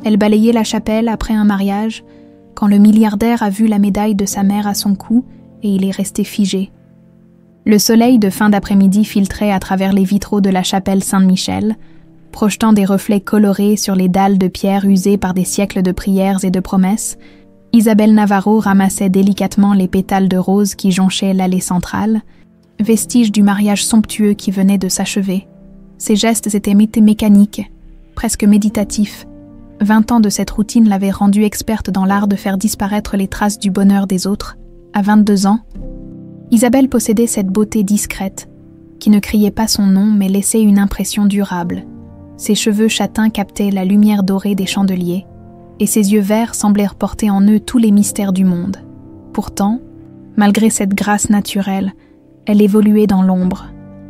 Elle balayait la chapelle après un mariage, quand le milliardaire a vu la médaille de sa mère à son cou et il est resté figé. Le soleil de fin d'après-midi filtrait à travers les vitraux de la chapelle Saint-Michel, projetant des reflets colorés sur les dalles de pierre usées par des siècles de prières et de promesses. Isabelle Navarro ramassait délicatement les pétales de rose qui jonchaient l'allée centrale, vestige du mariage somptueux qui venait de s'achever. Ses gestes étaient mécaniques, presque méditatifs. 20 ans de cette routine l'avaient rendue experte dans l'art de faire disparaître les traces du bonheur des autres. À 22 ans, Isabelle possédait cette beauté discrète, qui ne criait pas son nom mais laissait une impression durable. Ses cheveux châtains captaient la lumière dorée des chandeliers, et ses yeux verts semblaient porter en eux tous les mystères du monde. Pourtant, malgré cette grâce naturelle, elle évoluait dans l'ombre,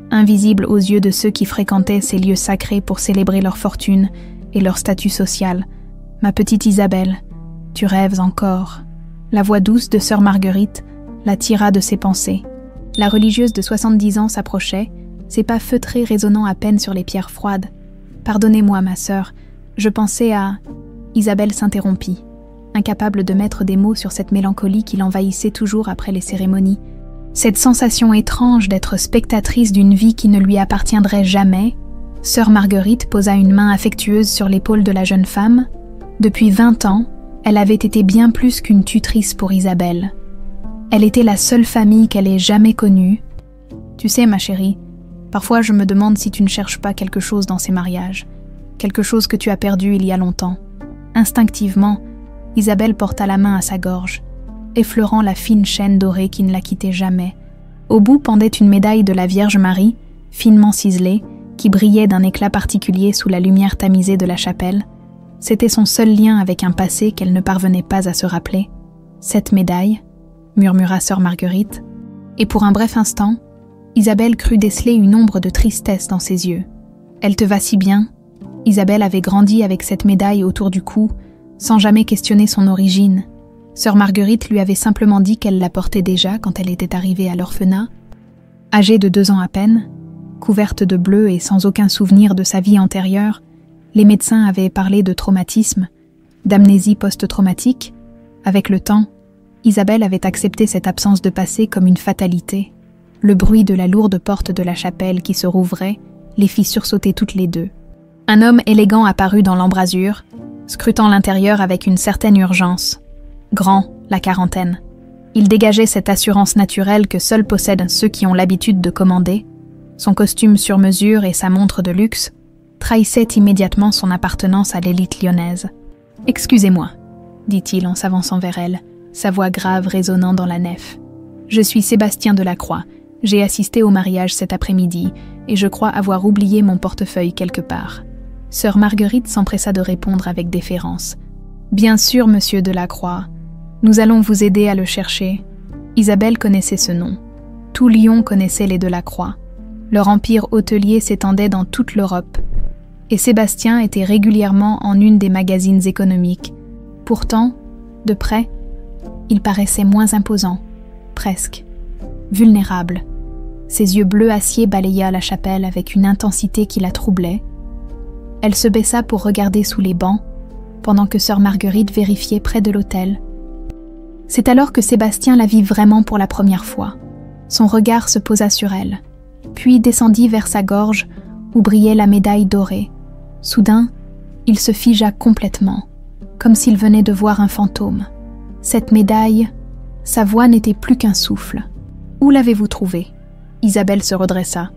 invisible aux yeux de ceux qui fréquentaient ces lieux sacrés pour célébrer leur fortune et leur statut social. « Ma petite Isabelle, tu rêves encore. » La voix douce de sœur Marguerite la tira de ses pensées. La religieuse de 70 ans s'approchait, ses pas feutrés résonnant à peine sur les pierres froides. « Pardonnez-moi, ma sœur, je pensais à... » Isabelle s'interrompit, incapable de mettre des mots sur cette mélancolie qui l'envahissait toujours après les cérémonies. Cette sensation étrange d'être spectatrice d'une vie qui ne lui appartiendrait jamais. Sœur Marguerite posa une main affectueuse sur l'épaule de la jeune femme. Depuis 20 ans, elle avait été bien plus qu'une tutrice pour Isabelle. Elle était la seule famille qu'elle ait jamais connue. Tu sais, ma chérie, parfois je me demande si tu ne cherches pas quelque chose dans ces mariages, quelque chose que tu as perdu il y a longtemps. Instinctivement, Isabelle porta la main à sa gorge, effleurant la fine chaîne dorée qui ne la quittait jamais. Au bout pendait une médaille de la Vierge Marie, finement ciselée, qui brillait d'un éclat particulier sous la lumière tamisée de la chapelle. C'était son seul lien avec un passé qu'elle ne parvenait pas à se rappeler. « Cette médaille », murmura sœur Marguerite, et pour un bref instant, Isabelle crut déceler une ombre de tristesse dans ses yeux. « Elle te va si bien ». Isabelle avait grandi avec cette médaille autour du cou, sans jamais questionner son origine. Sœur Marguerite lui avait simplement dit qu'elle la portait déjà quand elle était arrivée à l'orphelinat. Âgée de 2 ans à peine, couverte de bleu et sans aucun souvenir de sa vie antérieure, les médecins avaient parlé de traumatisme, d'amnésie post-traumatique. Avec le temps, Isabelle avait accepté cette absence de passé comme une fatalité. Le bruit de la lourde porte de la chapelle qui se rouvrait les fit sursauter toutes les deux. Un homme élégant apparut dans l'embrasure, scrutant l'intérieur avec une certaine urgence. Grand, la quarantaine. Il dégageait cette assurance naturelle que seuls possèdent ceux qui ont l'habitude de commander. Son costume sur mesure et sa montre de luxe trahissaient immédiatement son appartenance à l'élite lyonnaise. « Excusez-moi », dit-il en s'avançant vers elle, sa voix grave résonnant dans la nef. « Je suis Sébastien Delacroix. J'ai assisté au mariage cet après-midi et je crois avoir oublié mon portefeuille quelque part. » Sœur Marguerite s'empressa de répondre avec déférence. « Bien sûr, monsieur Delacroix. Nous allons vous aider à le chercher. » Isabelle connaissait ce nom. Tout Lyon connaissait les Delacroix. Leur empire hôtelier s'étendait dans toute l'Europe. Et Sébastien était régulièrement en une des magazines économiques. Pourtant, de près, il paraissait moins imposant, presque, vulnérable. Ses yeux bleus acier balaya la chapelle avec une intensité qui la troublait. Elle se baissa pour regarder sous les bancs, pendant que sœur Marguerite vérifiait près de l'autel. C'est alors que Sébastien la vit vraiment pour la première fois. Son regard se posa sur elle, puis descendit vers sa gorge où brillait la médaille dorée. Soudain, il se figea complètement, comme s'il venait de voir un fantôme. Cette médaille, sa voix n'était plus qu'un souffle. « Où l'avez-vous trouvée » Isabelle se redressa,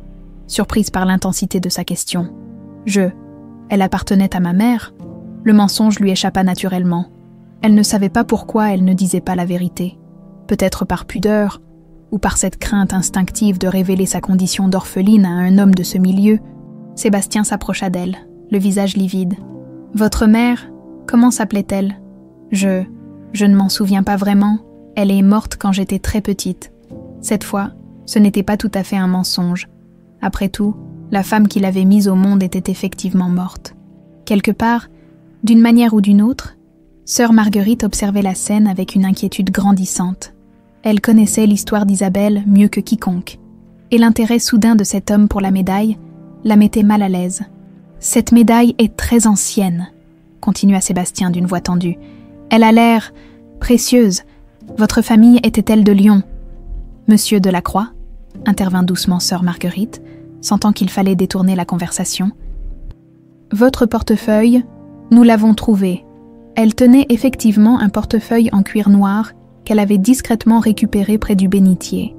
surprise par l'intensité de sa question. « Elle appartenait à ma mère ?» Le mensonge lui échappa naturellement. Elle ne savait pas pourquoi elle ne disait pas la vérité. Peut-être par pudeur, ou par cette crainte instinctive de révéler sa condition d'orpheline à un homme de ce milieu. Sébastien s'approcha d'elle, le visage livide. « Votre mère, comment s'appelait-elle » Je ne m'en souviens pas vraiment. Elle est morte quand j'étais très petite. Cette fois, ce n'était pas tout à fait un mensonge. Après tout, la femme qui l'avait mise au monde était effectivement morte. Quelque part, d'une manière ou d'une autre, sœur Marguerite observait la scène avec une inquiétude grandissante. Elle connaissait l'histoire d'Isabelle mieux que quiconque, et l'intérêt soudain de cet homme pour la médaille la mettait mal à l'aise. « Cette médaille est très ancienne », continua Sébastien d'une voix tendue. « Elle a l'air précieuse. Votre famille était-elle de Lyon ?» « Monsieur Delacroix » intervint doucement sœur Marguerite, sentant qu'il fallait détourner la conversation. « Votre portefeuille, nous l'avons trouvé. » Elle tenait effectivement un portefeuille en cuir noir qu'elle avait discrètement récupéré près du bénitier.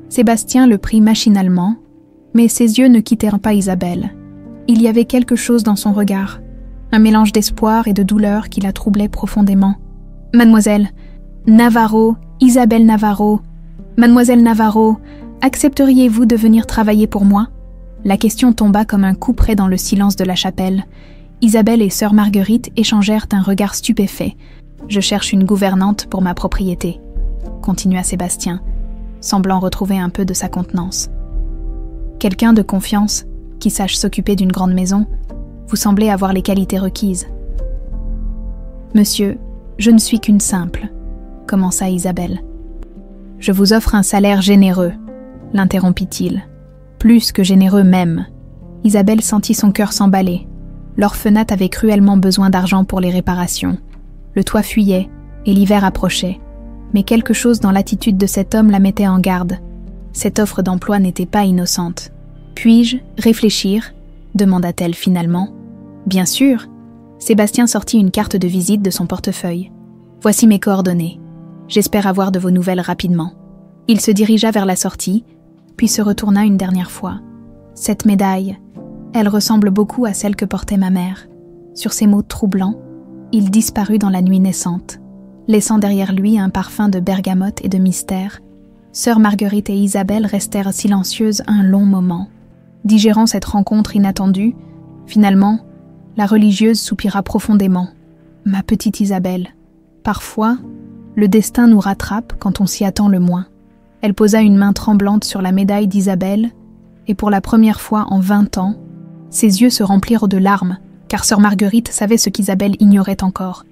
Sébastien le prit machinalement, mais ses yeux ne quittèrent pas Isabelle. Il y avait quelque chose dans son regard, un mélange d'espoir et de douleur qui la troublait profondément. « Mademoiselle Navarro, Isabelle Navarro, Mademoiselle Navarro, accepteriez-vous de venir travailler pour moi ?» La question tomba comme un coup près dans le silence de la chapelle. Isabelle et sœur Marguerite échangèrent un regard stupéfait. « Je cherche une gouvernante pour ma propriété », continua Sébastien, semblant retrouver un peu de sa contenance. « Quelqu'un de confiance, qui sache s'occuper d'une grande maison, vous semblez avoir les qualités requises. »« Monsieur, je ne suis qu'une simple, » commença Isabelle. « Je vous offre un salaire généreux, » l'interrompit-il. « Plus que généreux même. » Isabelle sentit son cœur s'emballer. L'orphelinat avait cruellement besoin d'argent pour les réparations. Le toit fuyait et l'hiver approchait. Mais quelque chose dans l'attitude de cet homme la mettait en garde. Cette offre d'emploi n'était pas innocente. « Puis-je réfléchir ?» demanda-t-elle finalement. « Bien sûr !» Sébastien sortit une carte de visite de son portefeuille. « Voici mes coordonnées. J'espère avoir de vos nouvelles rapidement. » Il se dirigea vers la sortie, puis se retourna une dernière fois. « Cette médaille, elle ressemble beaucoup à celle que portait ma mère. » Sur ces mots troublants, il disparut dans la nuit naissante, laissant derrière lui un parfum de bergamote et de mystère. Sœur Marguerite et Isabelle restèrent silencieuses un long moment. Digérant cette rencontre inattendue, finalement, la religieuse soupira profondément. « Ma petite Isabelle, parfois, le destin nous rattrape quand on s'y attend le moins. » Elle posa une main tremblante sur la médaille d'Isabelle, et pour la première fois en 20 ans, ses yeux se remplirent de larmes, car sœur Marguerite savait ce qu'Isabelle ignorait encore.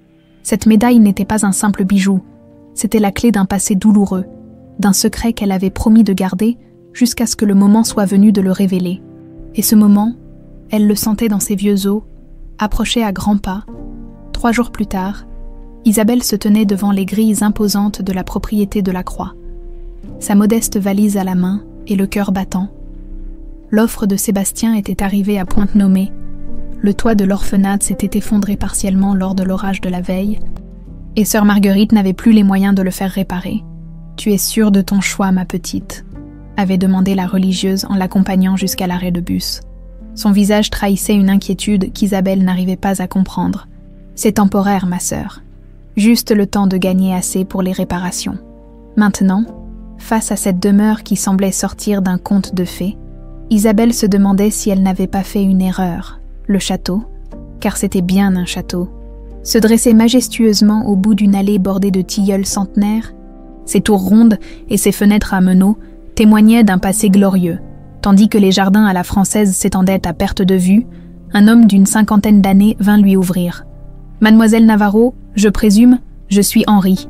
Cette médaille n'était pas un simple bijou, c'était la clé d'un passé douloureux, d'un secret qu'elle avait promis de garder jusqu'à ce que le moment soit venu de le révéler. Et ce moment, elle le sentait dans ses vieux os, approchait à grands pas. 3 jours plus tard, Isabelle se tenait devant les grilles imposantes de la propriété de la Croix. Sa modeste valise à la main et le cœur battant. L'offre de Sébastien était arrivée à point nommée. Le toit de l'orphelinat s'était effondré partiellement lors de l'orage de la veille, et sœur Marguerite n'avait plus les moyens de le faire réparer. « Tu es sûre de ton choix, ma petite ?» avait demandé la religieuse en l'accompagnant jusqu'à l'arrêt de bus. Son visage trahissait une inquiétude qu'Isabelle n'arrivait pas à comprendre. « C'est temporaire, ma sœur. Juste le temps de gagner assez pour les réparations. » Maintenant, face à cette demeure qui semblait sortir d'un conte de fées, Isabelle se demandait si elle n'avait pas fait une erreur. Le château, car c'était bien un château, se dressait majestueusement au bout d'une allée bordée de tilleuls centenaires. Ses tours rondes et ses fenêtres à meneaux témoignaient d'un passé glorieux, tandis que les jardins à la française s'étendaient à perte de vue. Un homme d'une 50aine d'années vint lui ouvrir. « Mademoiselle Navarro, je présume, je suis Henri. »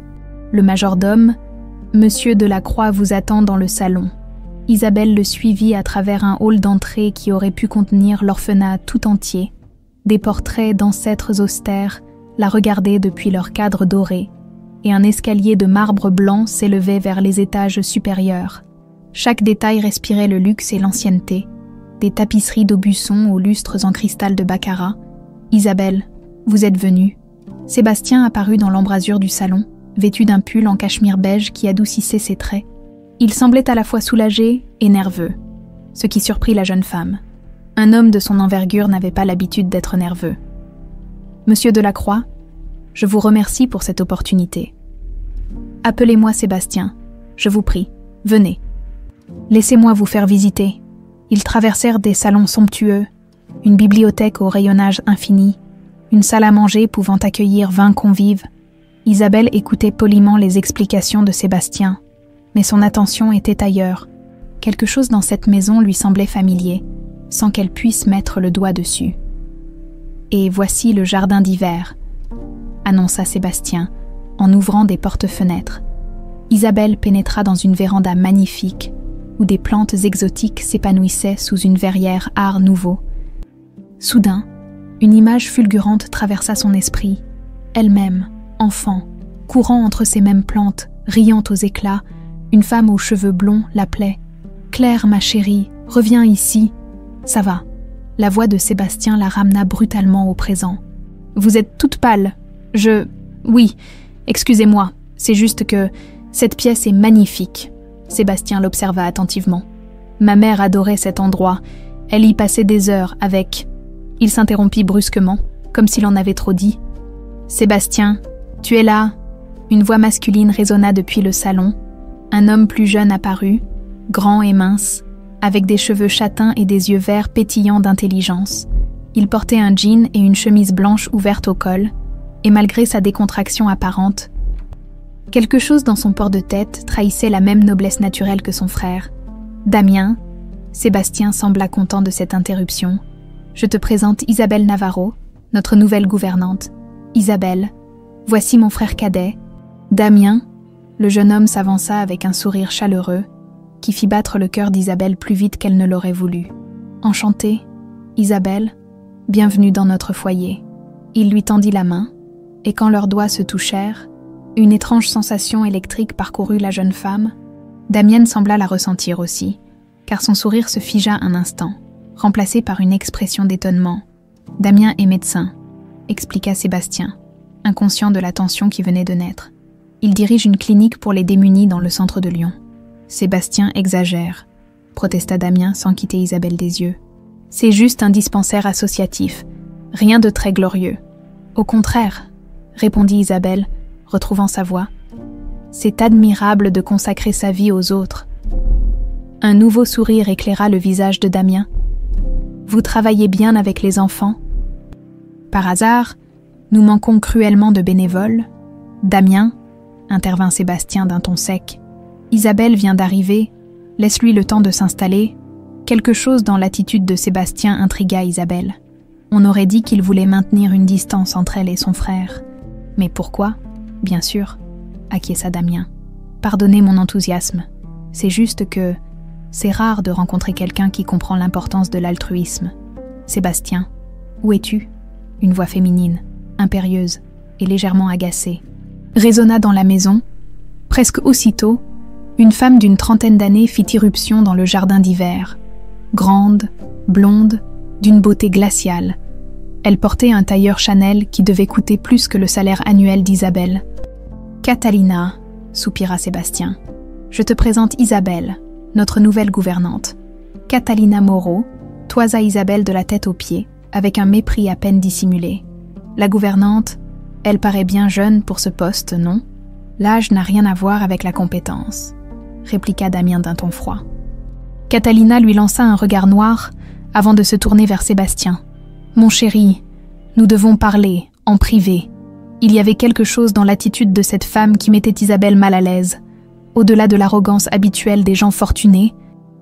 Le majordome, « Monsieur Delacroix vous attend dans le salon. » Isabelle le suivit à travers un hall d'entrée qui aurait pu contenir l'orphelinat tout entier. Des portraits d'ancêtres austères la regardaient depuis leur cadre doré, et un escalier de marbre blanc s'élevait vers les étages supérieurs. Chaque détail respirait le luxe et l'ancienneté, des tapisseries d'Aubusson aux lustres en cristal de baccarat. « Isabelle, vous êtes venue. » Sébastien apparut dans l'embrasure du salon, vêtu d'un pull en cachemire beige qui adoucissait ses traits. Il semblait à la fois soulagé et nerveux, ce qui surprit la jeune femme. Un homme de son envergure n'avait pas l'habitude d'être nerveux. « Monsieur Delacroix, je vous remercie pour cette opportunité. Appelez-moi Sébastien, je vous prie, venez. Laissez-moi vous faire visiter. » Ils traversèrent des salons somptueux, une bibliothèque au rayonnage infini, une salle à manger pouvant accueillir 20 convives. Isabelle écoutait poliment les explications de Sébastien, mais son attention était ailleurs. Quelque chose dans cette maison lui semblait familier, sans qu'elle puisse mettre le doigt dessus. « Et voici le jardin d'hiver », annonça Sébastien, en ouvrant des portes-fenêtres. Isabelle pénétra dans une véranda magnifique, où des plantes exotiques s'épanouissaient sous une verrière art nouveau. Soudain, Une image fulgurante traversa son esprit. Elle-même, enfant, courant entre ces mêmes plantes, riant aux éclats, une femme aux cheveux blonds l'appelait. « Claire, ma chérie, reviens ici. » « Ça va. » La voix de Sébastien la ramena brutalement au présent. « Vous êtes toute pâle. Oui, excusez-moi, c'est juste que cette pièce est magnifique. » Sébastien l'observa attentivement. « Ma mère adorait cet endroit. Elle y passait des heures avec... » Il s'interrompit brusquement, comme s'il en avait trop dit. « Sébastien, tu es là ?» Une voix masculine résonna depuis le salon. Un homme plus jeune apparut, grand et mince, avec des cheveux châtains et des yeux verts pétillants d'intelligence. Il portait un jean et une chemise blanche ouverte au col, et malgré sa décontraction apparente, quelque chose dans son port de tête trahissait la même noblesse naturelle que son frère. « Damien », Sébastien sembla content de cette interruption, « je te présente Isabelle Navarro, notre nouvelle gouvernante. Isabelle, voici mon frère cadet. Damien », le jeune homme s'avança avec un sourire chaleureux, qui fit battre le cœur d'Isabelle plus vite qu'elle ne l'aurait voulu. « Enchantée, Isabelle, bienvenue dans notre foyer. » Il lui tendit la main, et quand leurs doigts se touchèrent, une étrange sensation électrique parcourut la jeune femme. Damienne sembla la ressentir aussi, car son sourire se figea un instant, remplacé par une expression d'étonnement. « Damien est médecin », expliqua Sébastien, inconscient de la tension qui venait de naître. « Il dirige une clinique pour les démunis dans le centre de Lyon. » « Sébastien exagère, » protesta Damien sans quitter Isabelle des yeux. « C'est juste un dispensaire associatif, rien de très glorieux. »« Au contraire, » répondit Isabelle, retrouvant sa voix. « C'est admirable de consacrer sa vie aux autres. » Un nouveau sourire éclaira le visage de Damien. « Vous travaillez bien avec les enfants ? » « Par hasard, nous manquons cruellement de bénévoles. »« Damien, » intervint Sébastien d'un ton sec. Isabelle vient d'arriver, laisse-lui le temps de s'installer. Quelque chose dans l'attitude de Sébastien intrigua Isabelle. On aurait dit qu'il voulait maintenir une distance entre elle et son frère. Mais pourquoi ? Bien sûr, acquiesça Damien. Pardonnez mon enthousiasme. C'est juste que c'est rare de rencontrer quelqu'un qui comprend l'importance de l'altruisme. Sébastien, où es-tu ? Une voix féminine, impérieuse et légèrement agacée, résonna dans la maison. Presque aussitôt, une femme d'une trentaine d'années fit irruption dans le jardin d'hiver. Grande, blonde, d'une beauté glaciale. Elle portait un tailleur Chanel qui devait coûter plus que le salaire annuel d'Isabelle. « Catalina », soupira Sébastien. « Je te présente Isabelle, notre nouvelle gouvernante. Catalina Moreau toisa Isabelle de la tête aux pieds, avec un mépris à peine dissimulé. La gouvernante, elle paraît bien jeune pour ce poste, non ? L'âge n'a rien à voir avec la compétence, répliqua Damien d'un ton froid. Catalina lui lança un regard noir avant de se tourner vers Sébastien. « Mon chéri, nous devons parler, en privé. » Il y avait quelque chose dans l'attitude de cette femme qui mettait Isabelle mal à l'aise. Au-delà de l'arrogance habituelle des gens fortunés,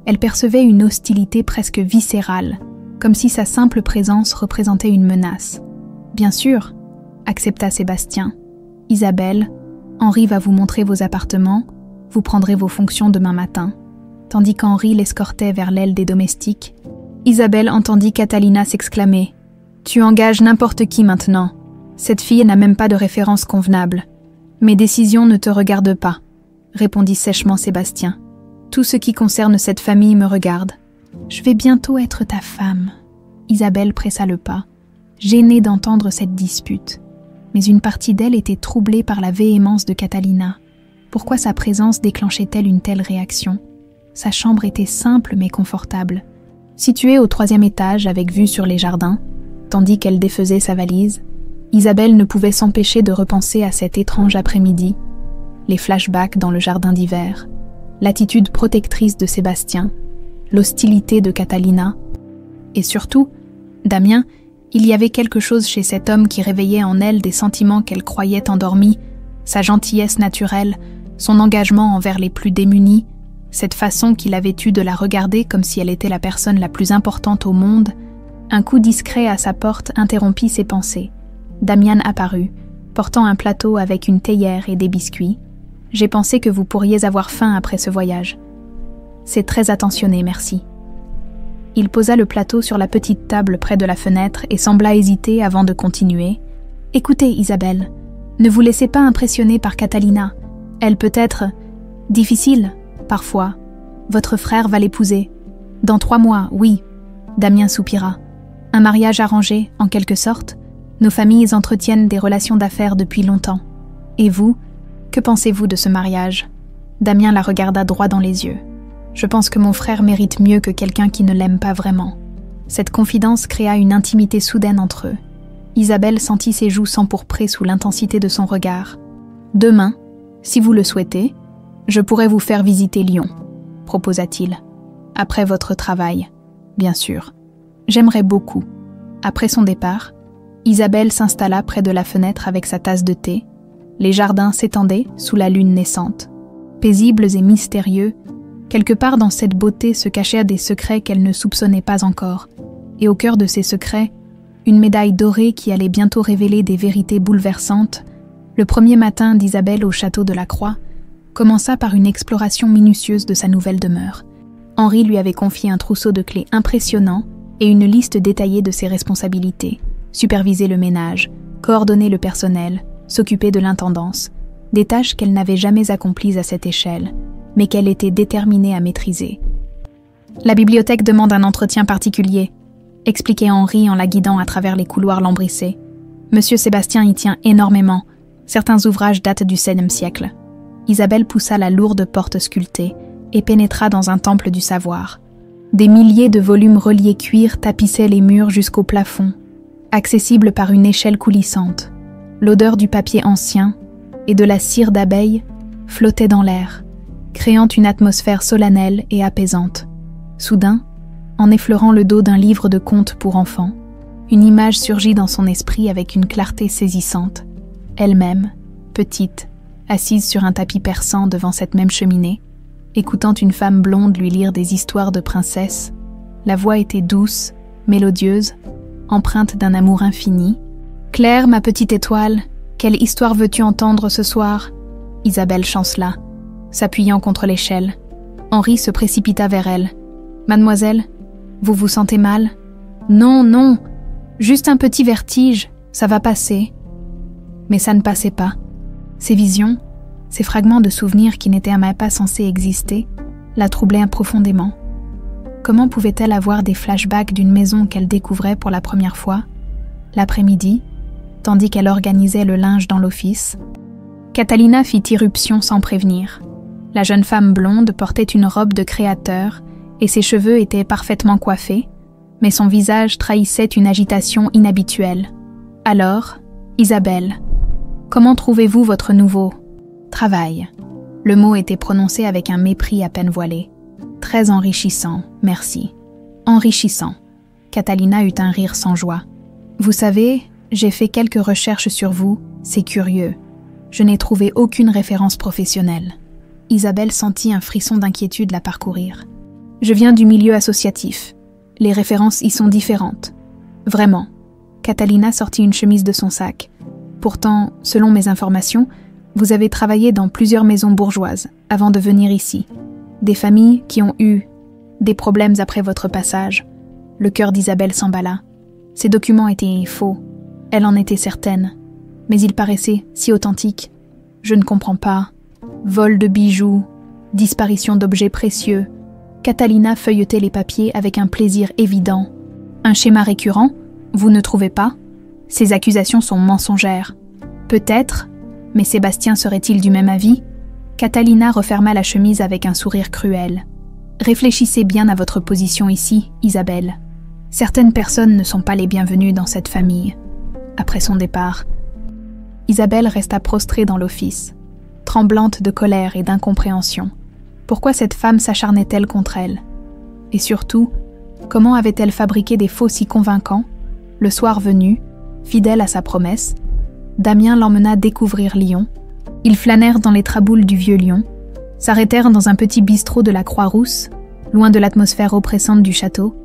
elle percevait une hostilité presque viscérale, comme si sa simple présence représentait une menace. « Bien sûr, » accepta Sébastien. « Isabelle, Henri va vous montrer vos appartements, vous prendrez vos fonctions demain matin. » Tandis qu'Henri l'escortait vers l'aile des domestiques, Isabelle entendit Catalina s'exclamer « Tu engages n'importe qui maintenant. Cette fille n'a même pas de référence convenable. Mes décisions ne te regardent pas, » répondit sèchement Sébastien. « Tout ce qui concerne cette famille me regarde. Je vais bientôt être ta femme. » Isabelle pressa le pas, gênée d'entendre cette dispute. Mais une partie d'elle était troublée par la véhémence de Catalina. Pourquoi sa présence déclenchait-elle une telle réaction ? Sa chambre était simple mais confortable. Située au 3e étage avec vue sur les jardins, tandis qu'elle défaisait sa valise, Isabelle ne pouvait s'empêcher de repenser à cet étrange après-midi, les flashbacks dans le jardin d'hiver, l'attitude protectrice de Sébastien, l'hostilité de Catalina, et surtout, Damien, il y avait quelque chose chez cet homme qui réveillait en elle des sentiments qu'elle croyait endormis, sa gentillesse naturelle, son engagement envers les plus démunis, cette façon qu'il avait eue de la regarder comme si elle était la personne la plus importante au monde. Un coup discret à sa porte interrompit ses pensées. Damien apparut, portant un plateau avec une théière et des biscuits. « J'ai pensé que vous pourriez avoir faim après ce voyage. »« C'est très attentionné, merci. » Il posa le plateau sur la petite table près de la fenêtre et sembla hésiter avant de continuer. « Écoutez, Isabelle, ne vous laissez pas impressionner par Catalina. Elle peut être difficile, parfois. Votre frère va l'épouser. Dans 3 mois, oui. » Damien soupira. « Un mariage arrangé, en quelque sorte. Nos familles entretiennent des relations d'affaires depuis longtemps. Et vous, que pensez-vous de ce mariage ?» Damien la regarda droit dans les yeux. « Je pense que mon frère mérite mieux que quelqu'un qui ne l'aime pas vraiment. » Cette confidence créa une intimité soudaine entre eux. Isabelle sentit ses joues s'empourprer sous l'intensité de son regard. « Demain, si vous le souhaitez, je pourrais vous faire visiter Lyon, » proposa-t-il. « Après votre travail, bien sûr. J'aimerais beaucoup. » Après son départ, Isabelle s'installa près de la fenêtre avec sa tasse de thé. Les jardins s'étendaient sous la lune naissante. Paisibles et mystérieux, quelque part dans cette beauté se cachaient des secrets qu'elle ne soupçonnait pas encore. Et au cœur de ces secrets, une médaille dorée qui allait bientôt révéler des vérités bouleversantes. Le premier matin d'Isabelle au château de la Croix commença par une exploration minutieuse de sa nouvelle demeure. Henri lui avait confié un trousseau de clés impressionnant et une liste détaillée de ses responsabilités. Superviser le ménage, coordonner le personnel, s'occuper de l'intendance, des tâches qu'elle n'avait jamais accomplies à cette échelle, mais qu'elle était déterminée à maîtriser. « La bibliothèque demande un entretien particulier », expliquait Henri en la guidant à travers les couloirs lambrissés. « Monsieur Sébastien y tient énormément. Certains ouvrages datent du XVIe siècle. » Isabelle poussa la lourde porte sculptée et pénétra dans un temple du savoir. Des milliers de volumes reliés cuir tapissaient les murs jusqu'au plafond, accessibles par une échelle coulissante. L'odeur du papier ancien et de la cire d'abeille flottait dans l'air, créant une atmosphère solennelle et apaisante. Soudain, en effleurant le dos d'un livre de contes pour enfants, une image surgit dans son esprit avec une clarté saisissante. Elle-même, petite, assise sur un tapis persan devant cette même cheminée, écoutant une femme blonde lui lire des histoires de princesses. La voix était douce, mélodieuse, empreinte d'un amour infini. « Claire, ma petite étoile, quelle histoire veux-tu entendre ce soir ?» Isabelle chancela, s'appuyant contre l'échelle. Henri se précipita vers elle. « Mademoiselle, vous vous sentez mal ?»« Non, non, juste un petit vertige, ça va passer. » Mais ça ne passait pas. Ces visions, ces fragments de souvenirs qui n'étaient même pas censés exister, la troublaient profondément. Comment pouvait-elle avoir des flashbacks d'une maison qu'elle découvrait pour la première fois, l'après-midi, tandis qu'elle organisait le linge dans l'office? Catalina fit irruption sans prévenir. La jeune femme blonde portait une robe de créateur et ses cheveux étaient parfaitement coiffés, mais son visage trahissait une agitation inhabituelle. Alors, Isabelle, comment trouvez-vous votre nouveau travail? Le mot était prononcé avec un mépris à peine voilé. Très enrichissant, merci. Enrichissant. Catalina eut un rire sans joie. Vous savez, j'ai fait quelques recherches sur vous, c'est curieux. Je n'ai trouvé aucune référence professionnelle. Isabelle sentit un frisson d'inquiétude la parcourir. Je viens du milieu associatif. Les références y sont différentes. Vraiment. Catalina sortit une chemise de son sac. Pourtant, selon mes informations, vous avez travaillé dans plusieurs maisons bourgeoises avant de venir ici. Des familles qui ont eu des problèmes après votre passage. Le cœur d'Isabelle s'emballa. Ces documents étaient faux. Elle en était certaine. Mais ils paraissaient si authentiques. Je ne comprends pas. Vol de bijoux, disparition d'objets précieux. Catalina feuilletait les papiers avec un plaisir évident. Un schéma récurrent, vous ne trouvez pas? Ces accusations sont mensongères. Peut-être, mais Sébastien serait-il du même avis? Catalina referma la chemise avec un sourire cruel. Réfléchissez bien à votre position ici, Isabelle. Certaines personnes ne sont pas les bienvenues dans cette famille. Après son départ, Isabelle resta prostrée dans l'office, tremblante de colère et d'incompréhension. Pourquoi cette femme s'acharnait-elle contre elle? Et surtout, comment avait-elle fabriqué des faux si convaincants? Le soir venu, fidèle à sa promesse, Damien l'emmena découvrir Lyon. Ils flânèrent dans les traboules du vieux Lyon, s'arrêtèrent dans un petit bistrot de la Croix-Rousse, loin de l'atmosphère oppressante du château.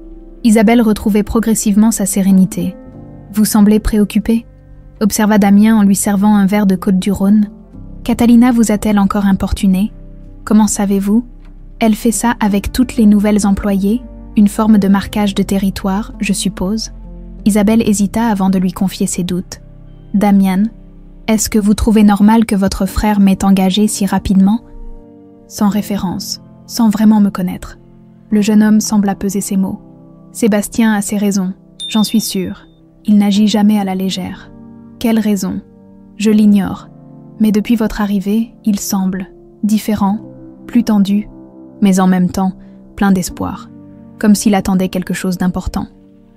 Isabelle retrouvait progressivement sa sérénité. « Vous semblez préoccupée ?» observa Damien en lui servant un verre de Côte-du-Rhône. « Catalina vous a-t-elle encore importuné? Comment savez-vous? Elle fait ça avec toutes les nouvelles employées, Une forme de marquage de territoire, je suppose. Isabelle hésita avant de lui confier ses doutes. « Damian, est-ce que vous trouvez normal que votre frère m'ait engagé si rapidement ?» Sans référence, sans vraiment me connaître. Le jeune homme sembla peser ses mots. « Sébastien a ses raisons, j'en suis sûre. Il n'agit jamais à la légère. » « Quelles raisons ? Je l'ignore. Mais depuis votre arrivée, il semble différent, plus tendu, mais en même temps plein d'espoir, comme s'il attendait quelque chose d'important. »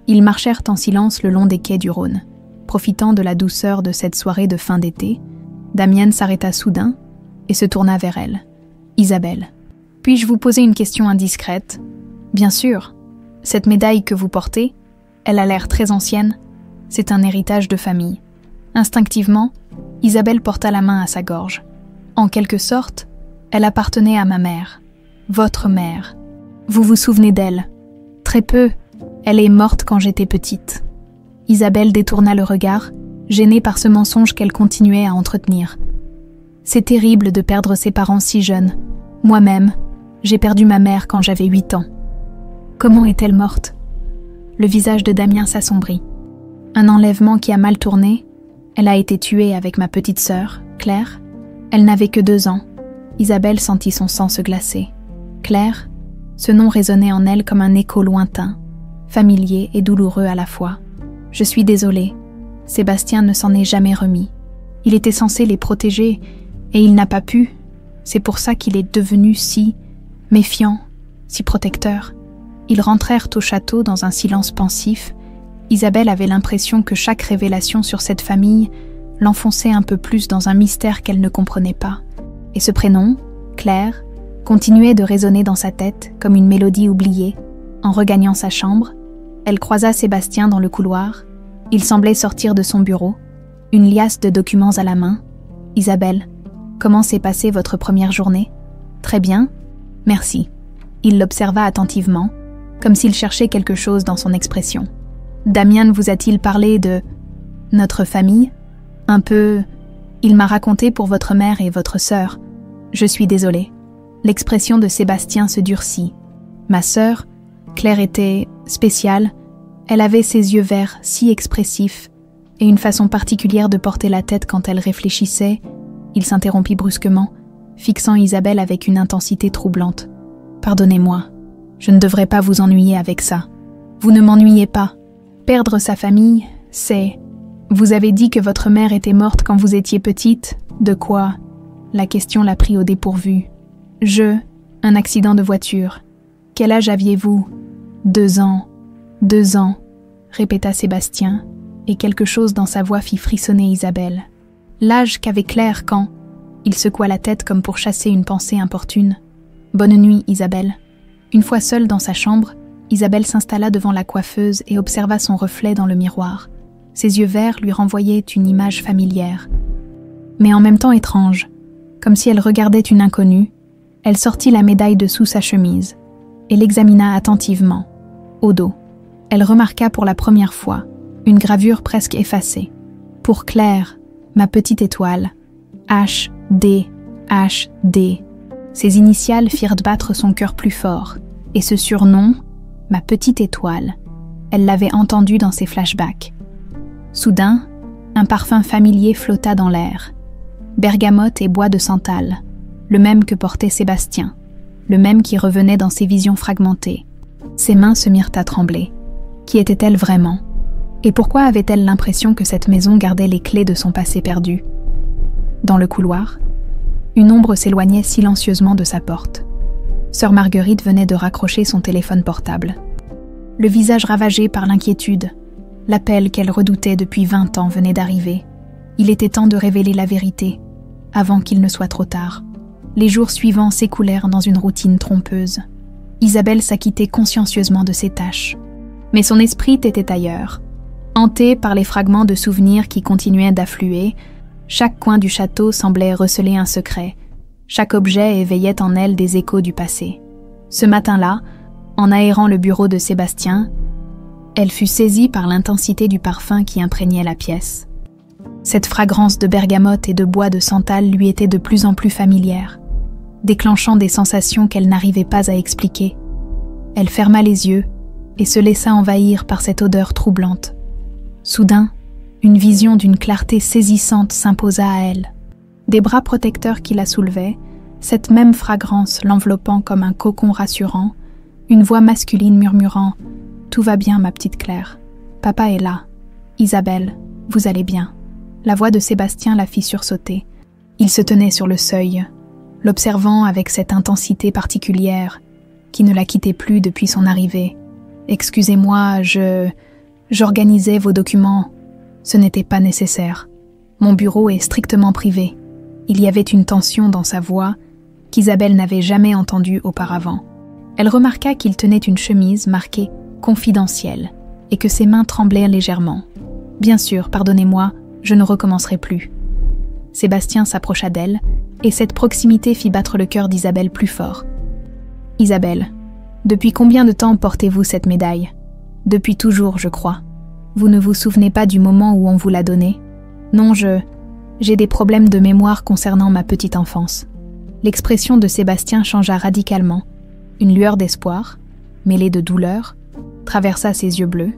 Ils marchèrent en silence le long des quais du Rhône. Profitant de la douceur de cette soirée de fin d'été, Damian s'arrêta soudain et se tourna vers elle. « Isabelle, puis-je vous poser une question indiscrète ? » « Bien sûr. Cette médaille que vous portez, elle a l'air très ancienne. C'est un héritage de famille. » Instinctivement, Isabelle porta la main à sa gorge. En quelque sorte, elle appartenait à ma mère, votre mère. Vous vous souvenez d'elle ? Très peu, elle est morte quand j'étais petite. Isabelle détourna le regard, gênée par ce mensonge qu'elle continuait à entretenir. C'est terrible de perdre ses parents si jeunes. Moi-même, j'ai perdu ma mère quand j'avais 8 ans. Comment est-elle morte ? Le visage de Damien s'assombrit. Un enlèvement qui a mal tourné. Elle a été tuée avec ma petite sœur, Claire. Elle n'avait que 2 ans. Isabelle sentit son sang se glacer. Claire, ce nom résonnait en elle comme un écho lointain, familier et douloureux à la fois. Je suis désolée. Sébastien ne s'en est jamais remis. Il était censé les protéger et il n'a pas pu. C'est pour ça qu'il est devenu si méfiant, si protecteur. Ils rentrèrent au château dans un silence pensif. Isabelle avait l'impression que chaque révélation sur cette famille l'enfonçait un peu plus dans un mystère qu'elle ne comprenait pas. Et ce prénom, Claire, continuait de résonner dans sa tête comme une mélodie oubliée. En regagnant sa chambre, elle croisa Sébastien dans le couloir. Il semblait sortir de son bureau, une liasse de documents à la main. « Isabelle, comment s'est passée votre première journée ? » « Très bien, merci. » Il l'observa attentivement, comme s'il cherchait quelque chose dans son expression. « Damian vous a-t-il parlé de notre famille ? Un peu... Il m'a raconté pour votre mère et votre sœur. Je suis désolée. » L'expression de Sébastien se durcit. Ma sœur, Claire, était spéciale. Elle avait ses yeux verts si expressifs et une façon particulière de porter la tête quand elle réfléchissait. Il s'interrompit brusquement, fixant Isabelle avec une intensité troublante. « Pardonnez-moi, je ne devrais pas vous ennuyer avec ça. Vous ne m'ennuyez pas. Perdre sa famille, c'est... Vous avez dit que votre mère était morte quand vous étiez petite. De quoi ? » La question l'a pris au dépourvu. « Un accident de voiture. Quel âge aviez-vous ? » « 2 ans. 2 ans, répéta Sébastien, et quelque chose dans sa voix fit frissonner Isabelle. L'âge qu'avait Claire quand... Il secoua la tête comme pour chasser une pensée importune. « Bonne nuit, Isabelle. » Une fois seule dans sa chambre, Isabelle s'installa devant la coiffeuse et observa son reflet dans le miroir. Ses yeux verts lui renvoyaient une image familière, mais en même temps étrange. Comme si elle regardait une inconnue, elle sortit la médaille de sous sa chemise et l'examina attentivement. Au dos, elle remarqua pour la première fois une gravure presque effacée. Pour Claire, ma petite étoile, H.D. H.D. Ses initiales firent battre son cœur plus fort, et ce surnom, ma petite étoile, elle l'avait entendu dans ses flashbacks. Soudain, un parfum familier flotta dans l'air. Bergamote et bois de santal, le même que portait Sébastien, le même qui revenait dans ses visions fragmentées. Ses mains se mirent à trembler. Qui était-elle vraiment ? Et pourquoi avait-elle l'impression que cette maison gardait les clés de son passé perdu ? Dans le couloir, une ombre s'éloignait silencieusement de sa porte. Sœur Marguerite venait de raccrocher son téléphone portable. Le visage ravagé par l'inquiétude, l'appel qu'elle redoutait depuis 20 ans venait d'arriver. Il était temps de révéler la vérité, avant qu'il ne soit trop tard. Les jours suivants s'écoulèrent dans une routine trompeuse. Isabelle s'acquittait consciencieusement de ses tâches. Mais son esprit était ailleurs. Hanté par les fragments de souvenirs qui continuaient d'affluer, chaque coin du château semblait receler un secret. Chaque objet éveillait en elle des échos du passé. Ce matin-là, en aérant le bureau de Sébastien, elle fut saisie par l'intensité du parfum qui imprégnait la pièce. Cette fragrance de bergamote et de bois de santal lui était de plus en plus familière, déclenchant des sensations qu'elle n'arrivait pas à expliquer. Elle ferma les yeux et se laissa envahir par cette odeur troublante. Soudain, une vision d'une clarté saisissante s'imposa à elle. Des bras protecteurs qui la soulevaient, cette même fragrance l'enveloppant comme un cocon rassurant, une voix masculine murmurant « Tout va bien, ma petite Claire. Papa est là. Isabelle, vous allez bien. » La voix de Sébastien la fit sursauter. Il se tenait sur le seuil, l'observant avec cette intensité particulière qui ne la quittait plus depuis son arrivée. « Excusez-moi, j'organisais vos documents. Ce n'était pas nécessaire. Mon bureau est strictement privé. » Il y avait une tension dans sa voix qu'Isabelle n'avait jamais entendue auparavant. Elle remarqua qu'il tenait une chemise marquée « confidentielle » et que ses mains tremblaient légèrement. « Bien sûr, pardonnez-moi, je ne recommencerai plus. » Sébastien s'approcha d'elle et cette proximité fit battre le cœur d'Isabelle plus fort. « Isabelle, depuis combien de temps portez-vous cette médaille ? Depuis toujours, je crois. Vous ne vous souvenez pas du moment où on vous l'a donnée ? Non, j'ai des problèmes de mémoire concernant ma petite enfance. » L'expression de Sébastien changea radicalement. Une lueur d'espoir, mêlée de douleur, traversa ses yeux bleus.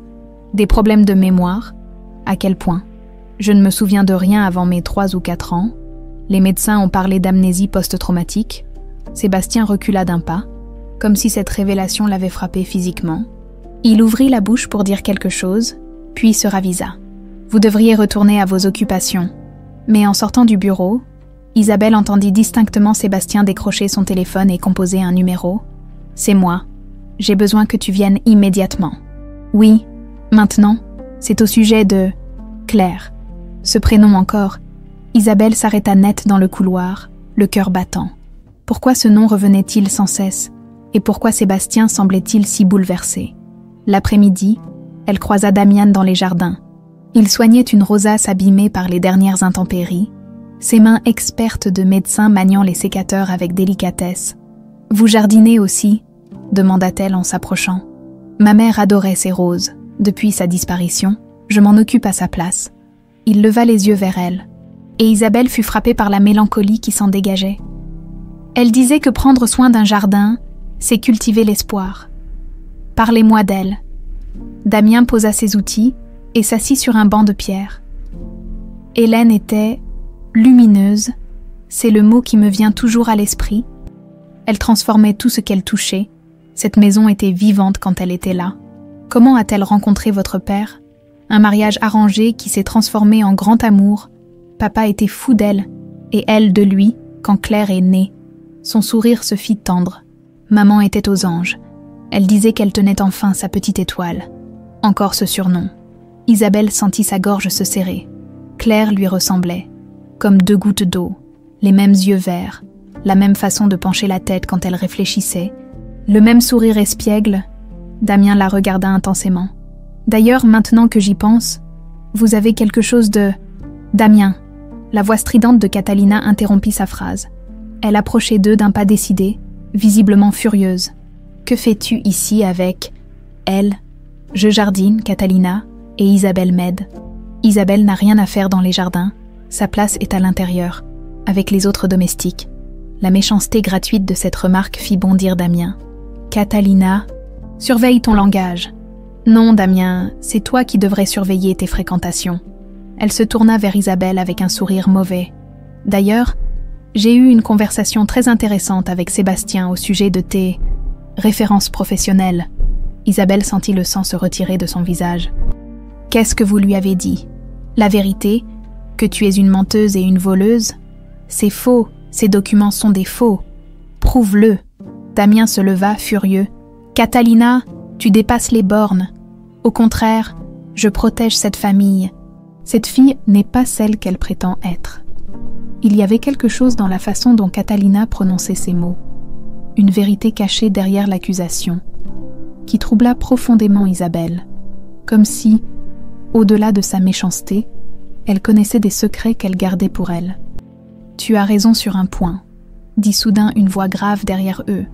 Des problèmes de mémoire ? À quel point ? Je ne me souviens de rien avant mes 3 ou 4 ans. Les médecins ont parlé d'amnésie post-traumatique. Sébastien recula d'un pas, comme si cette révélation l'avait frappé physiquement. Il ouvrit la bouche pour dire quelque chose, puis se ravisa. « Vous devriez retourner à vos occupations. » Mais en sortant du bureau, Isabelle entendit distinctement Sébastien décrocher son téléphone et composer un numéro. « C'est moi. J'ai besoin que tu viennes immédiatement. »« Oui, maintenant, c'est au sujet de Claire. » Ce prénom encore. Isabelle s'arrêta net dans le couloir, le cœur battant. Pourquoi ce nom revenait-il sans cesse ? Et pourquoi Sébastien semblait-il si bouleversé ? L'après-midi, elle croisa Damian dans les jardins. Il soignait une rosace abîmée par les dernières intempéries, ses mains expertes de médecin maniant les sécateurs avec délicatesse. « Vous jardinez aussi ?» demanda-t-elle en s'approchant. « Ma mère adorait ces roses. Depuis sa disparition, je m'en occupe à sa place. » Il leva les yeux vers elle, et Isabelle fut frappée par la mélancolie qui s'en dégageait. Elle disait que prendre soin d'un jardin, c'est cultiver l'espoir. « Parlez-moi d'elle. » Damien posa ses outils et s'assit sur un banc de pierre. Hélène était lumineuse, c'est le mot qui me vient toujours à l'esprit. Elle transformait tout ce qu'elle touchait. Cette maison était vivante quand elle était là. Comment a-t-elle rencontré votre père ? Un mariage arrangé qui s'est transformé en grand amour. Papa était fou d'elle, et elle de lui, quand Claire est née. Son sourire se fit tendre. Maman était aux anges. Elle disait qu'elle tenait enfin sa petite étoile. Encore ce surnom. Isabelle sentit sa gorge se serrer. Claire lui ressemblait, comme 2 gouttes d'eau, les mêmes yeux verts, la même façon de pencher la tête quand elle réfléchissait, le même sourire espiègle. Damien la regarda intensément. D'ailleurs, maintenant que j'y pense, vous avez quelque chose de... Damien. La voix stridente de Catalina interrompit sa phrase. Elle approchait d'eux d'un pas décidé, visiblement furieuse. Que fais-tu ici avec... Elle. Je jardine, Catalina, et Isabelle m'aide. Isabelle n'a rien à faire dans les jardins. Sa place est à l'intérieur, avec les autres domestiques. La méchanceté gratuite de cette remarque fit bondir Damien. Catalina, surveille ton langage. Non, Damien, c'est toi qui devrais surveiller tes fréquentations. Elle se tourna vers Isabelle avec un sourire mauvais. D'ailleurs, j'ai eu une conversation très intéressante avec Sébastien au sujet de tes références professionnelles. Isabelle sentit le sang se retirer de son visage. Qu'est-ce que vous lui avez dit ? La vérité ? Que tu es une menteuse et une voleuse ? C'est faux, ces documents sont des faux. Prouve-le. Damien se leva, furieux. Catalina, tu dépasses les bornes. Au contraire, je protège cette famille. Cette fille n'est pas celle qu'elle prétend être. Il y avait quelque chose dans la façon dont Catalina prononçait ces mots. Une vérité cachée derrière l'accusation, qui troubla profondément Isabelle, comme si, au-delà de sa méchanceté, elle connaissait des secrets qu'elle gardait pour elle. « Tu as raison sur un point », dit soudain une voix grave derrière eux.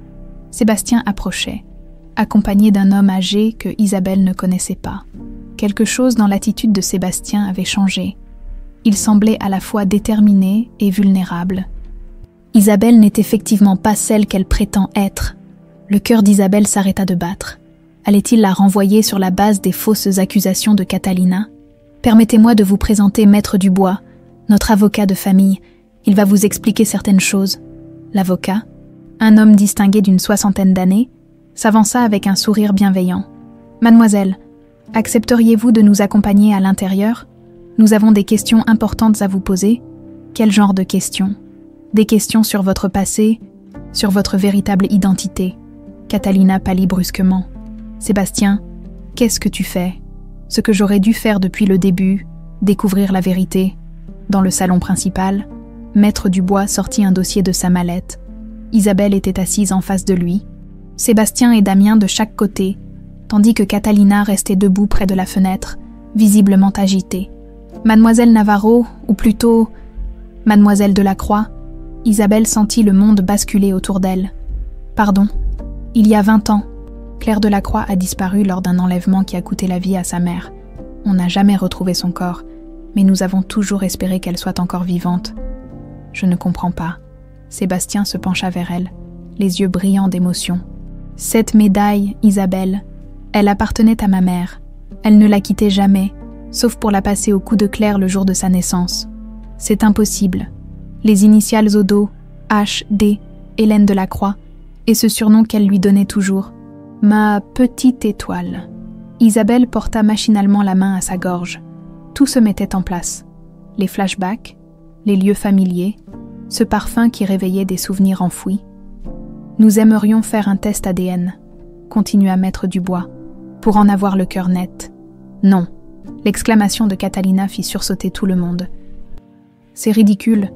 Sébastien approchait, accompagné d'un homme âgé que Isabelle ne connaissait pas. Quelque chose dans l'attitude de Sébastien avait changé. Il semblait à la fois déterminé et vulnérable. Isabelle n'est effectivement pas celle qu'elle prétend être. Le cœur d'Isabelle s'arrêta de battre. Allait-il la renvoyer sur la base des fausses accusations de Catalina? « Permettez-moi de vous présenter Maître Dubois, notre avocat de famille. Il va vous expliquer certaines choses. » L'avocat, un homme distingué d'une 60aine d'années, s'avança avec un sourire bienveillant. « Mademoiselle, accepteriez-vous de nous accompagner à l'intérieur? Nous avons des questions importantes à vous poser. » « Quel genre de questions? » « Des questions sur votre passé, sur votre véritable identité. » Catalina pâlit brusquement. « Sébastien, qu'est-ce que tu fais? Ce que j'aurais dû faire depuis le début, découvrir la vérité. » Dans le salon principal, Maître Dubois sortit un dossier de sa mallette. Isabelle était assise en face de lui, Sébastien et Damien de chaque côté, tandis que Catalina restait debout près de la fenêtre, visiblement agitée. Mademoiselle Navarro, ou plutôt Mademoiselle Delacroix, Isabelle sentit le monde basculer autour d'elle. Pardon, il y a 20 ans, Claire Delacroix a disparu lors d'un enlèvement qui a coûté la vie à sa mère. On n'a jamais retrouvé son corps, mais nous avons toujours espéré qu'elle soit encore vivante. Je ne comprends pas. Sébastien se pencha vers elle, les yeux brillants d'émotion. Cette médaille, Isabelle, elle appartenait à ma mère. Elle ne la quittait jamais, sauf pour la passer au cou de Claire le jour de sa naissance. C'est impossible. Les initiales au dos, H.D., Hélène Delacroix, et ce surnom qu'elle lui donnait toujours. Ma petite étoile. Isabelle porta machinalement la main à sa gorge. Tout se mettait en place. Les flashbacks, les lieux familiers, ce parfum qui réveillait des souvenirs enfouis. Nous aimerions faire un test ADN, continua Maître Dubois, pour en avoir le cœur net. Non, l'exclamation de Catalina fit sursauter tout le monde. C'est ridicule.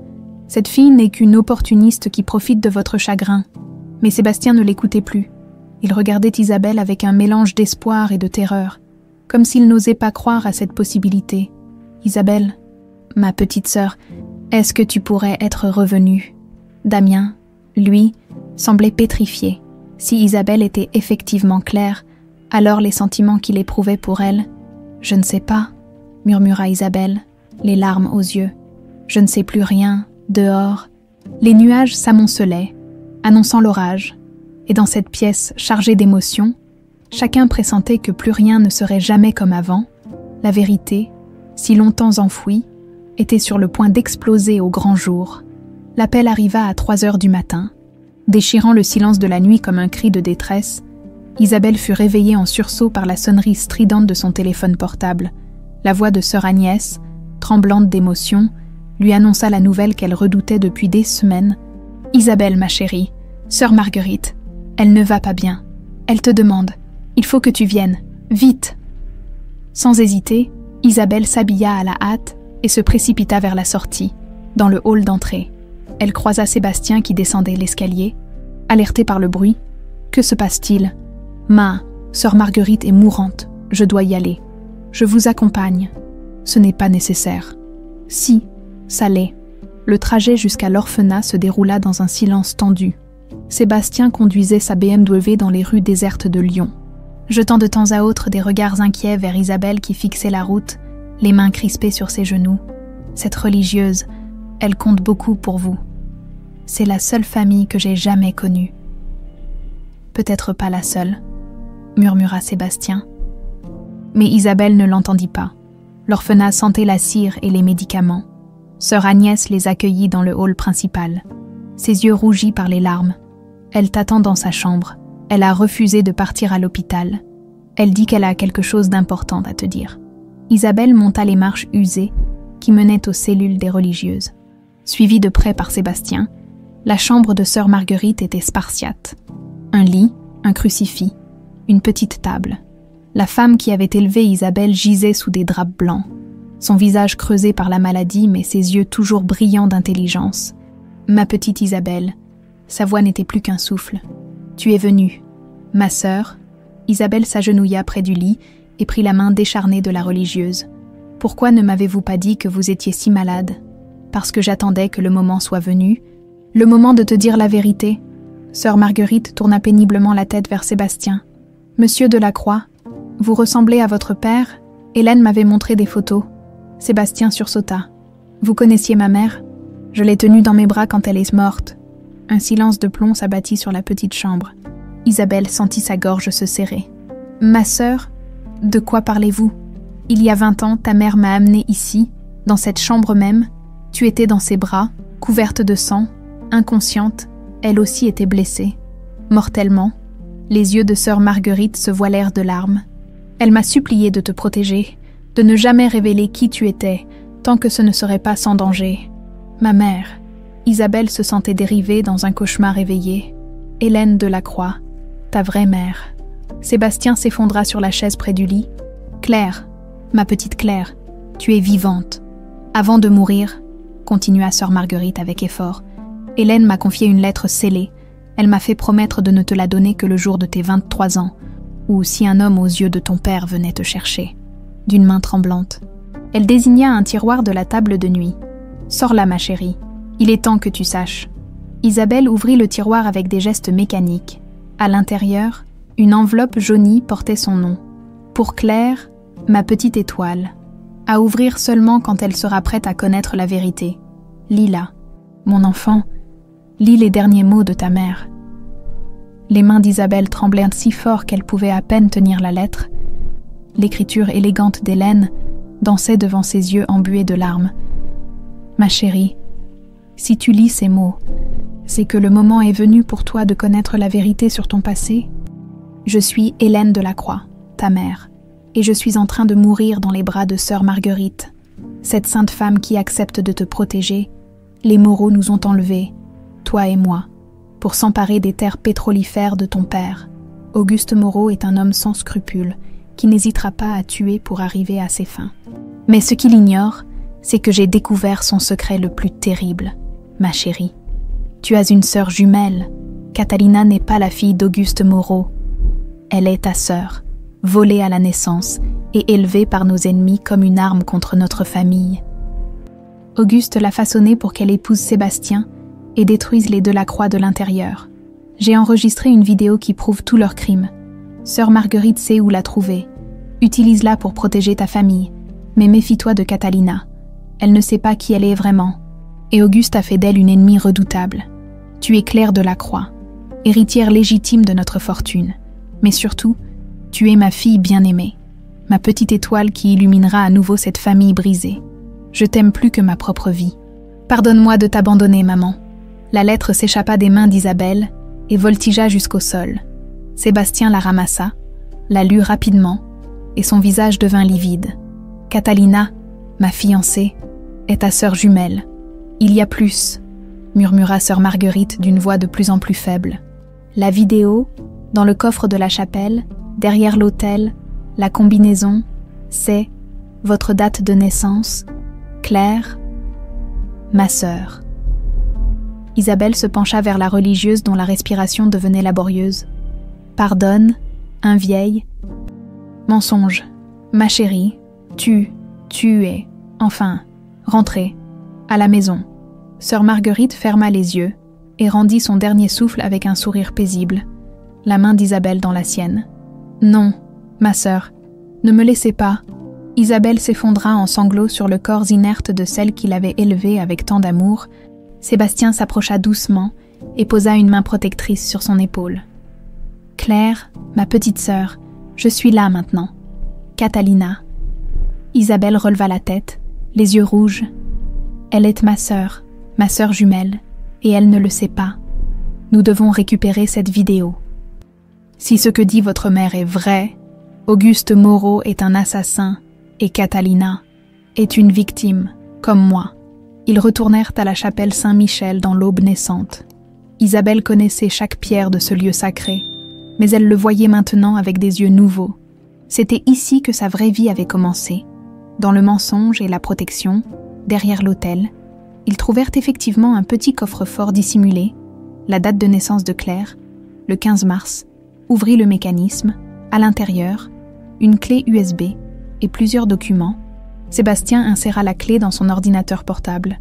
Cette fille n'est qu'une opportuniste qui profite de votre chagrin. Mais Sébastien ne l'écoutait plus. Il regardait Isabelle avec un mélange d'espoir et de terreur, comme s'il n'osait pas croire à cette possibilité. « Isabelle, ma petite sœur, est-ce que tu pourrais être revenue ?» Damien, lui, semblait pétrifié. Si Isabelle était effectivement Claire, alors les sentiments qu'il éprouvait pour elle... « Je ne sais pas, » murmura Isabelle, les larmes aux yeux. « Je ne sais plus rien, dehors. » Les nuages s'amoncelaient, annonçant l'orage. Et dans cette pièce chargée d'émotions, chacun pressentait que plus rien ne serait jamais comme avant. La vérité, si longtemps enfouie, était sur le point d'exploser au grand jour. L'appel arriva à 3 heures du matin. Déchirant le silence de la nuit comme un cri de détresse, Isabelle fut réveillée en sursaut par la sonnerie stridente de son téléphone portable. La voix de sœur Agnès, tremblante d'émotion, lui annonça la nouvelle qu'elle redoutait depuis des semaines. « Isabelle, ma chérie, sœur Marguerite, elle ne va pas bien. Elle te demande. Il faut que tu viennes. Vite !» Sans hésiter, Isabelle s'habilla à la hâte et se précipita vers la sortie, dans le hall d'entrée. Elle croisa Sébastien qui descendait l'escalier. Alerté par le bruit, « Que se passe-t-il ?»« Sœur Marguerite est mourante. Je dois y aller. Je vous accompagne. » « Ce n'est pas nécessaire. » « Si, ça l'est. » Le trajet jusqu'à l'orphelinat se déroula dans un silence tendu. Sébastien conduisait sa BMW dans les rues désertes de Lyon. Jetant de temps à autre des regards inquiets vers Isabelle qui fixait la route, les mains crispées sur ses genoux. « Cette religieuse, elle compte beaucoup pour vous. C'est la seule famille que j'ai jamais connue. » « Peut-être pas la seule, » murmura Sébastien. Mais Isabelle ne l'entendit pas. L'orphelinat sentait la cire et les médicaments. Sœur Agnès les accueillit dans le hall principal. Ses yeux rougis par les larmes. Elle t'attend dans sa chambre. Elle a refusé de partir à l'hôpital. Elle dit qu'elle a quelque chose d'important à te dire. Isabelle monta les marches usées qui menaient aux cellules des religieuses. Suivie de près par Sébastien, la chambre de sœur Marguerite était spartiate. Un lit, un crucifix, une petite table. La femme qui avait élevé Isabelle gisait sous des draps blancs, son visage creusé par la maladie mais ses yeux toujours brillants d'intelligence. « Ma petite Isabelle », sa voix n'était plus qu'un souffle. « Tu es venue. Ma sœur ?» Isabelle s'agenouilla près du lit et prit la main décharnée de la religieuse. « Pourquoi ne m'avez-vous pas dit que vous étiez si malade ? Parce que j'attendais que le moment soit venu, le moment de te dire la vérité. » Sœur Marguerite tourna péniblement la tête vers Sébastien. « Monsieur Delacroix, vous ressemblez à votre père. Hélène m'avait montré des photos. » Sébastien sursauta. « Vous connaissiez ma mère ? Je l'ai tenue dans mes bras quand elle est morte. » Un silence de plomb s'abattit sur la petite chambre. Isabelle sentit sa gorge se serrer. « Ma sœur, de quoi parlez-vous? Il y a 20 ans, ta mère m'a amenée ici, dans cette chambre même. Tu étais dans ses bras, couverte de sang, inconsciente. Elle aussi était blessée. Mortellement. » Les yeux de sœur Marguerite se voilèrent de larmes. « Elle m'a supplié de te protéger, de ne jamais révéler qui tu étais, tant que ce ne serait pas sans danger. Ma mère. » Isabelle se sentait dérivée dans un cauchemar éveillé. « Hélène Delacroix, ta vraie mère. » Sébastien s'effondra sur la chaise près du lit. « Claire, ma petite Claire, tu es vivante. Avant de mourir, continua sœur Marguerite avec effort, Hélène m'a confié une lettre scellée. Elle m'a fait promettre de ne te la donner que le jour de tes 23 ans, ou si un homme aux yeux de ton père venait te chercher. » D'une main tremblante, elle désigna un tiroir de la table de nuit. « Sors-la, ma chérie. Il est temps que tu saches. » Isabelle ouvrit le tiroir avec des gestes mécaniques. À l'intérieur, une enveloppe jaunie portait son nom. « Pour Claire, ma petite étoile. À ouvrir seulement quand elle sera prête à connaître la vérité. Lis-la. Mon enfant, lis les derniers mots de ta mère. » Les mains d'Isabelle tremblèrent si fort qu'elle pouvait à peine tenir la lettre. L'écriture élégante d'Hélène dansait devant ses yeux embués de larmes. « Ma chérie, si tu lis ces mots, c'est que le moment est venu pour toi de connaître la vérité sur ton passé. Je suis Hélène Delacroix, ta mère, et je suis en train de mourir dans les bras de sœur Marguerite, cette sainte femme qui accepte de te protéger. Les Moreau nous ont enlevés, toi et moi, pour s'emparer des terres pétrolifères de ton père. Auguste Moreau est un homme sans scrupules, qui n'hésitera pas à tuer pour arriver à ses fins. Mais ce qu'il ignore, c'est que j'ai découvert son secret le plus terrible, ma chérie. Tu as une sœur jumelle. Catalina n'est pas la fille d'Auguste Moreau. Elle est ta sœur, volée à la naissance et élevée par nos ennemis comme une arme contre notre famille. Auguste l'a façonnée pour qu'elle épouse Sébastien et détruise les Delacroix de l'intérieur. J'ai enregistré une vidéo qui prouve tous leurs crimes. Sœur Marguerite sait où la trouver. Utilise-la pour protéger ta famille, mais méfie-toi de Catalina. Elle ne sait pas qui elle est vraiment. Et Auguste a fait d'elle une ennemie redoutable. Tu es Claire Delacroix, héritière légitime de notre fortune. Mais surtout, tu es ma fille bien-aimée, ma petite étoile qui illuminera à nouveau cette famille brisée. Je t'aime plus que ma propre vie. Pardonne-moi de t'abandonner, maman. » La lettre s'échappa des mains d'Isabelle et voltigea jusqu'au sol. Sébastien la ramassa, la lut rapidement, et son visage devint livide. « Catalina, ma fiancée, est ta sœur jumelle. Il y a plus, » murmura sœur Marguerite d'une voix de plus en plus faible. La vidéo, dans le coffre de la chapelle, derrière l'autel, la combinaison, c'est votre date de naissance, Claire, ma sœur. Isabelle se pencha vers la religieuse dont la respiration devenait laborieuse. « Pardonne, un vieil. »« Mensonge, ma chérie, tu es, enfin, rentrez, à la maison. » Sœur Marguerite ferma les yeux et rendit son dernier souffle avec un sourire paisible, la main d'Isabelle dans la sienne. « Non, ma sœur, ne me laissez pas. » Isabelle s'effondra en sanglots sur le corps inerte de celle qui l'avait élevée avec tant d'amour. Sébastien s'approcha doucement et posa une main protectrice sur son épaule. « Claire, ma petite sœur, je suis là maintenant. Catalina. » Isabelle releva la tête, les yeux rouges. « Elle est ma sœur jumelle, et elle ne le sait pas. Nous devons récupérer cette vidéo. Si ce que dit votre mère est vrai, Auguste Moreau est un assassin et Catalina est une victime, comme moi. » Ils retournèrent à la chapelle Saint-Michel dans l'aube naissante. Isabelle connaissait chaque pierre de ce lieu sacré, mais elle le voyait maintenant avec des yeux nouveaux. C'était ici que sa vraie vie avait commencé. Dans le mensonge et la protection, derrière l'autel, ils trouvèrent effectivement un petit coffre-fort dissimulé, la date de naissance de Claire, le 15 mars, ouvrit le mécanisme, à l'intérieur, une clé USB et plusieurs documents. Sébastien inséra la clé dans son ordinateur portable.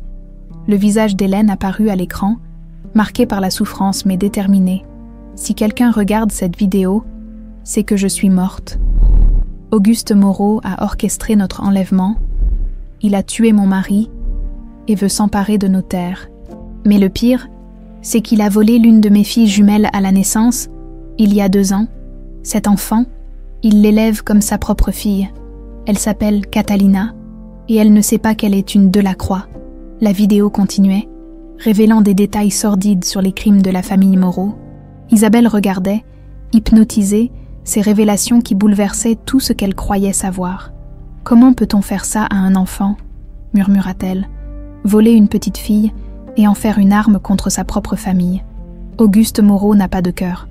Le visage d'Hélène apparut à l'écran, marqué par la souffrance mais déterminé. Si quelqu'un regarde cette vidéo, c'est que je suis morte. Auguste Moreau a orchestré notre enlèvement. Il a tué mon mari et veut s'emparer de nos terres. Mais le pire, c'est qu'il a volé l'une de mes filles jumelles à la naissance Il y a 2 ans, cet enfant, il l'élève comme sa propre fille. Elle s'appelle Catalina, et elle ne sait pas qu'elle est une Delacroix. La vidéo continuait, révélant des détails sordides sur les crimes de la famille Moreau. Isabelle regardait, hypnotisée, ces révélations qui bouleversaient tout ce qu'elle croyait savoir. « Comment peut-on faire ça à un enfant ?» murmura-t-elle. « Voler une petite fille et en faire une arme contre sa propre famille. Auguste Moreau n'a pas de cœur, »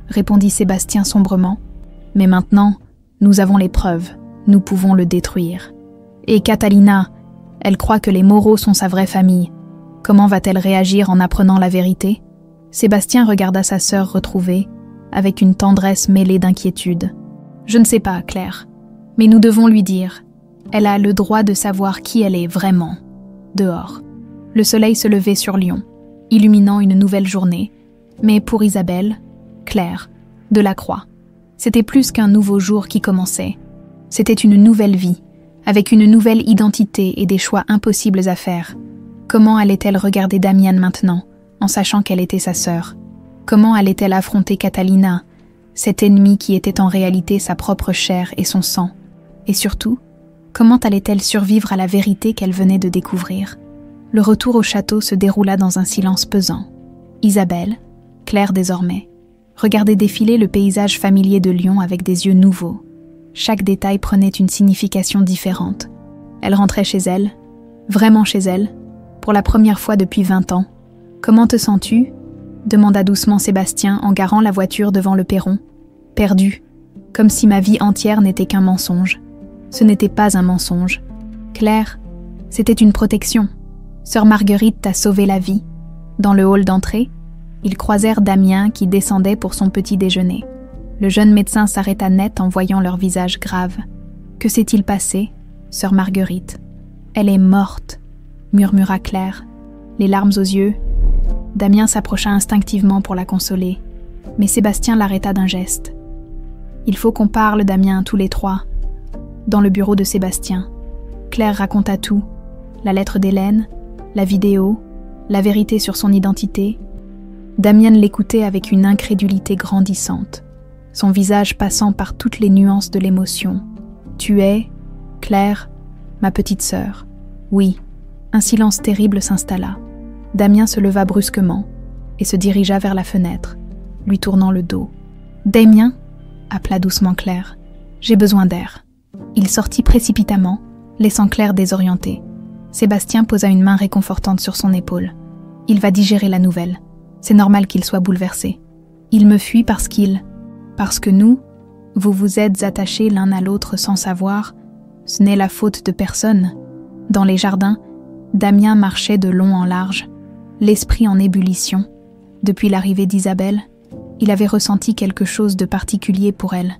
répondit Sébastien sombrement. « Mais maintenant, nous avons les preuves, nous pouvons le détruire. Et Catalina, elle croit que les Moreau sont sa vraie famille. Comment va-t-elle réagir en apprenant la vérité ?» Sébastien regarda sa sœur retrouvée, avec une tendresse mêlée d'inquiétude. « Je ne sais pas, Claire, mais nous devons lui dire. Elle a le droit de savoir qui elle est vraiment. » Dehors, le soleil se levait sur Lyon, illuminant une nouvelle journée. Mais pour Isabelle, Claire, Delacroix, c'était plus qu'un nouveau jour qui commençait. C'était une nouvelle vie, avec une nouvelle identité et des choix impossibles à faire. Comment allait-elle regarder Damian maintenant, en sachant qu'elle était sa sœur? Comment allait-elle affronter Catalina, cet ennemi qui était en réalité sa propre chair et son sang? Et surtout, comment allait-elle survivre à la vérité qu'elle venait de découvrir? Le retour au château se déroula dans un silence pesant. Isabelle, Claire désormais, regardait défiler le paysage familier de Lyon avec des yeux nouveaux. Chaque détail prenait une signification différente. Elle rentrait chez elle, vraiment chez elle, pour la première fois depuis 20 ans. « Comment te sens-tu » demanda doucement Sébastien en garant la voiture devant le perron. « Perdue, comme si ma vie entière n'était qu'un mensonge. » Ce n'était pas un mensonge. Claire, c'était une protection. Sœur Marguerite t'a sauvé la vie. Dans le hall d'entrée, ils croisèrent Damien qui descendait pour son petit déjeuner. Le jeune médecin s'arrêta net en voyant leur visage grave. « Que s'est-il passé, sœur Marguerite ?»« Elle est morte, » murmura Claire, les larmes aux yeux. Damien s'approcha instinctivement pour la consoler, mais Sébastien l'arrêta d'un geste. « Il faut qu'on parle, Damien, tous les trois. » Dans le bureau de Sébastien, Claire raconta tout, la lettre d'Hélène, la vidéo, la vérité sur son identité. Damien l'écoutait avec une incrédulité grandissante, son visage passant par toutes les nuances de l'émotion. « Tu es, Claire, ma petite sœur. » Oui, un silence terrible s'installa. Damien se leva brusquement et se dirigea vers la fenêtre, lui tournant le dos. « Damien » appela doucement Claire. « J'ai besoin d'air. » Il sortit précipitamment, laissant Claire désorientée. Sébastien posa une main réconfortante sur son épaule. « Il va digérer la nouvelle. C'est normal qu'il soit bouleversé. Il me fuit parce que nous, vous vous êtes attachés l'un à l'autre sans savoir. Ce n'est la faute de personne. » Dans les jardins, Damien marchait de long en large, l'esprit en ébullition. Depuis l'arrivée d'Isabelle, il avait ressenti quelque chose de particulier pour elle,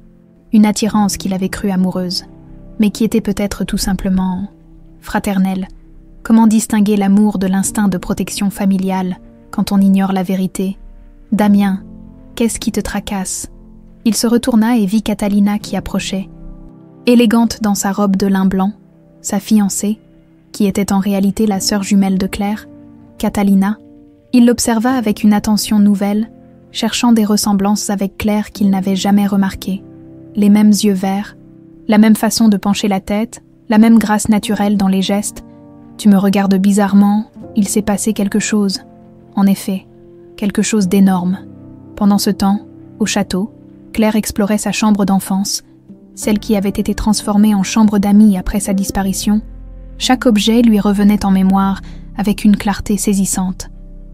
une attirance qu'il avait crue amoureuse, mais qui était peut-être tout simplement fraternelle. Comment distinguer l'amour de l'instinct de protection familiale quand on ignore la vérité? « Damien, qu'est-ce qui te tracasse ?» Il se retourna et vit Catalina qui approchait. Élégante dans sa robe de lin blanc, sa fiancée, qui était en réalité la sœur jumelle de Claire, Catalina, il l'observa avec une attention nouvelle, cherchant des ressemblances avec Claire qu'il n'avait jamais remarquées. Les mêmes yeux verts, la même façon de pencher la tête, la même grâce naturelle dans les gestes. « Tu me regardes bizarrement, il s'est passé quelque chose. » En effet, quelque chose d'énorme. Pendant ce temps, au château, Claire explorait sa chambre d'enfance, celle qui avait été transformée en chambre d'amis après sa disparition. Chaque objet lui revenait en mémoire avec une clarté saisissante.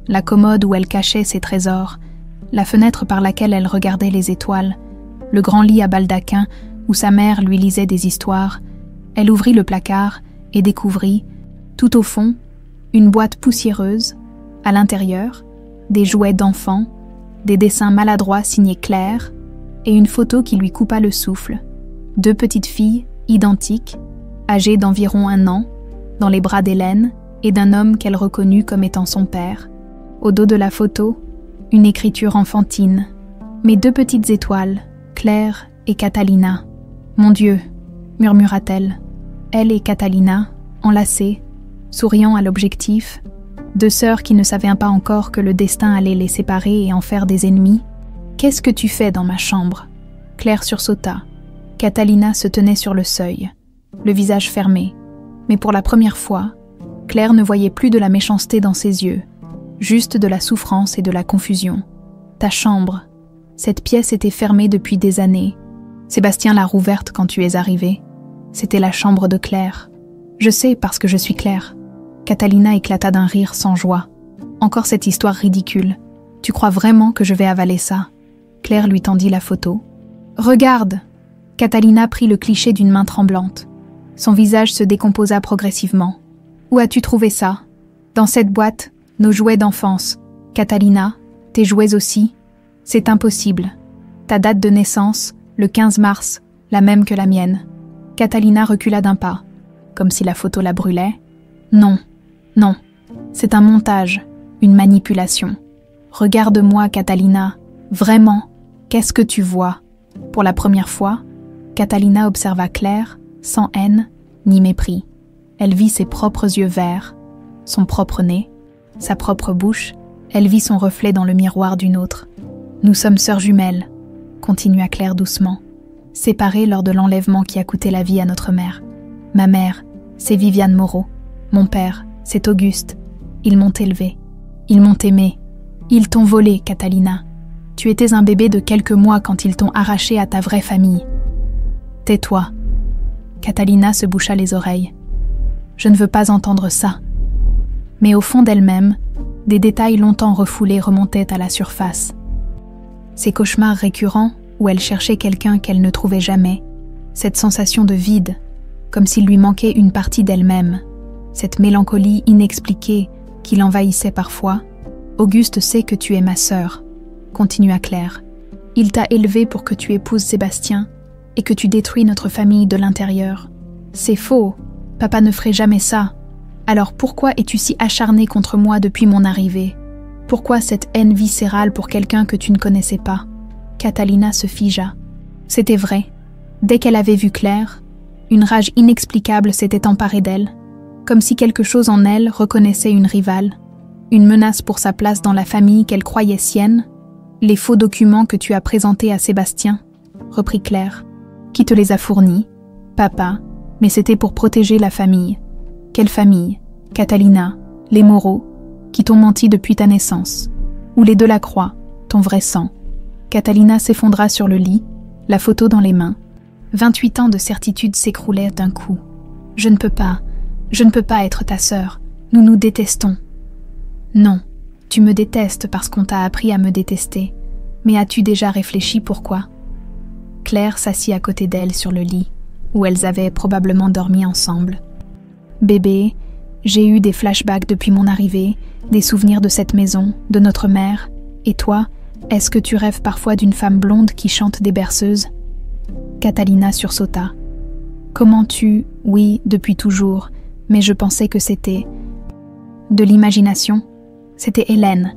La commode où elle cachait ses trésors, la fenêtre par laquelle elle regardait les étoiles, le grand lit à baldaquin où sa mère lui lisait des histoires. Elle ouvrit le placard et découvrit, tout au fond, une boîte poussiéreuse, à l'intérieur, des jouets d'enfants, des dessins maladroits signés Claire et une photo qui lui coupa le souffle. 2 petites filles, identiques, âgées d'environ 1 an, dans les bras d'Hélène et d'un homme qu'elle reconnut comme étant son père. Au dos de la photo, une écriture enfantine. Mes 2 petites étoiles, Claire et Catalina. « Mon Dieu !» murmura-t-elle. Elle et Catalina, enlacées, souriant à l'objectif, 2 sœurs qui ne savaient pas encore que le destin allait les séparer et en faire des ennemis. Qu'est-ce que tu fais dans ma chambre ?» Claire sursauta. Catalina se tenait sur le seuil, le visage fermé. Mais pour la première fois, Claire ne voyait plus de la méchanceté dans ses yeux, juste de la souffrance et de la confusion. « Ta chambre. Cette pièce était fermée depuis des années. Sébastien l'a rouverte quand tu es arrivé. C'était la chambre de Claire. Je sais parce que je suis Claire. » Catalina éclata d'un rire sans joie. « Encore cette histoire ridicule. Tu crois vraiment que je vais avaler ça ?» Claire lui tendit la photo. « Regarde !» Catalina prit le cliché d'une main tremblante. Son visage se décomposa progressivement. « Où as-tu trouvé ça ?»« Dans cette boîte, nos jouets d'enfance. Catalina, tes jouets aussi ? C'est impossible. Ta date de naissance, le 15 mars, la même que la mienne. » Catalina recula d'un pas, comme si la photo la brûlait. « Non, non, c'est un montage, une manipulation. Regarde-moi, Catalina, vraiment, qu'est-ce que tu vois ?» Pour la première fois, Catalina observa Claire, sans haine ni mépris. Elle vit ses propres yeux verts, son propre nez, sa propre bouche. Elle vit son reflet dans le miroir d'une autre. « Nous sommes sœurs jumelles », continua Claire doucement, séparées lors de l'enlèvement qui a coûté la vie à notre mère. Ma mère, c'est Viviane Moreau. Mon père, c'est Auguste. Ils m'ont élevée. Ils m'ont aimée. Ils t'ont volée, Catalina. Tu étais un bébé de quelques mois quand ils t'ont arraché à ta vraie famille. Tais-toi. Catalina se boucha les oreilles. Je ne veux pas entendre ça. Mais au fond d'elle-même, des détails longtemps refoulés remontaient à la surface. Ces cauchemars récurrents où elle cherchait quelqu'un qu'elle ne trouvait jamais, cette sensation de vide, comme s'il lui manquait une partie d'elle-même, cette mélancolie inexpliquée qui l'envahissait parfois. « Auguste sait que tu es ma sœur, » continua Claire. « Il t'a élevée pour que tu épouses Sébastien et que tu détruis notre famille de l'intérieur. C'est faux, papa ne ferait jamais ça. Alors pourquoi es-tu si acharnée contre moi depuis mon arrivée ? Pourquoi cette haine viscérale pour quelqu'un que tu ne connaissais pas ?» Catalina se figea. C'était vrai. Dès qu'elle avait vu Claire, une rage inexplicable s'était emparée d'elle, comme si quelque chose en elle reconnaissait une rivale, une menace pour sa place dans la famille qu'elle croyait sienne. « Les faux documents que tu as présentés à Sébastien, » reprit Claire. « Qui te les a fournis ? Papa, mais c'était pour protéger la famille. » « Quelle famille ? Catalina, les Moreau, qui t'ont menti depuis ta naissance. Ou les Delacroix, ton vrai sang. » Catalina s'effondra sur le lit, la photo dans les mains. 28 ans de certitude s'écroulaient d'un coup. « Je ne peux pas être ta sœur. Nous nous détestons. » « Non, tu me détestes parce qu'on t'a appris à me détester. Mais as-tu déjà réfléchi pourquoi ?» Claire s'assit à côté d'elle sur le lit, où elles avaient probablement dormi ensemble. « Bébé, j'ai eu des flashbacks depuis mon arrivée, des souvenirs de cette maison, de notre mère. Et toi, est-ce que tu rêves parfois d'une femme blonde qui chante des berceuses ?» Catalina sursauta. « Comment tu… Oui, depuis toujours, mais je pensais que c'était… de l'imagination. C'était Hélène,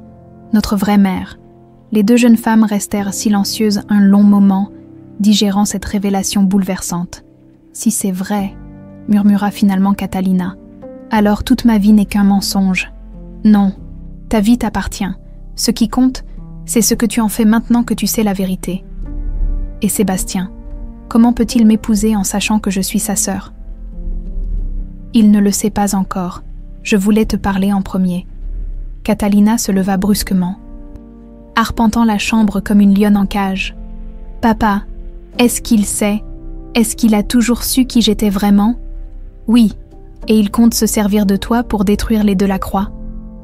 notre vraie mère. » Les deux jeunes femmes restèrent silencieuses un long moment, digérant cette révélation bouleversante. « Si c'est vrai, » murmura finalement Catalina, « alors toute ma vie n'est qu'un mensonge. Non, ta vie t'appartient. Ce qui compte, c'est ce que tu en fais maintenant que tu sais la vérité. Et Sébastien, comment peut-il m'épouser en sachant que je suis sa sœur ? Il ne le sait pas encore. Je voulais te parler en premier. » Catalina se leva brusquement, arpentant la chambre comme une lionne en cage. « Papa, est-ce qu'il sait ? Est-ce qu'il a toujours su qui j'étais vraiment ? Oui, et il compte se servir de toi pour détruire les Delacroix.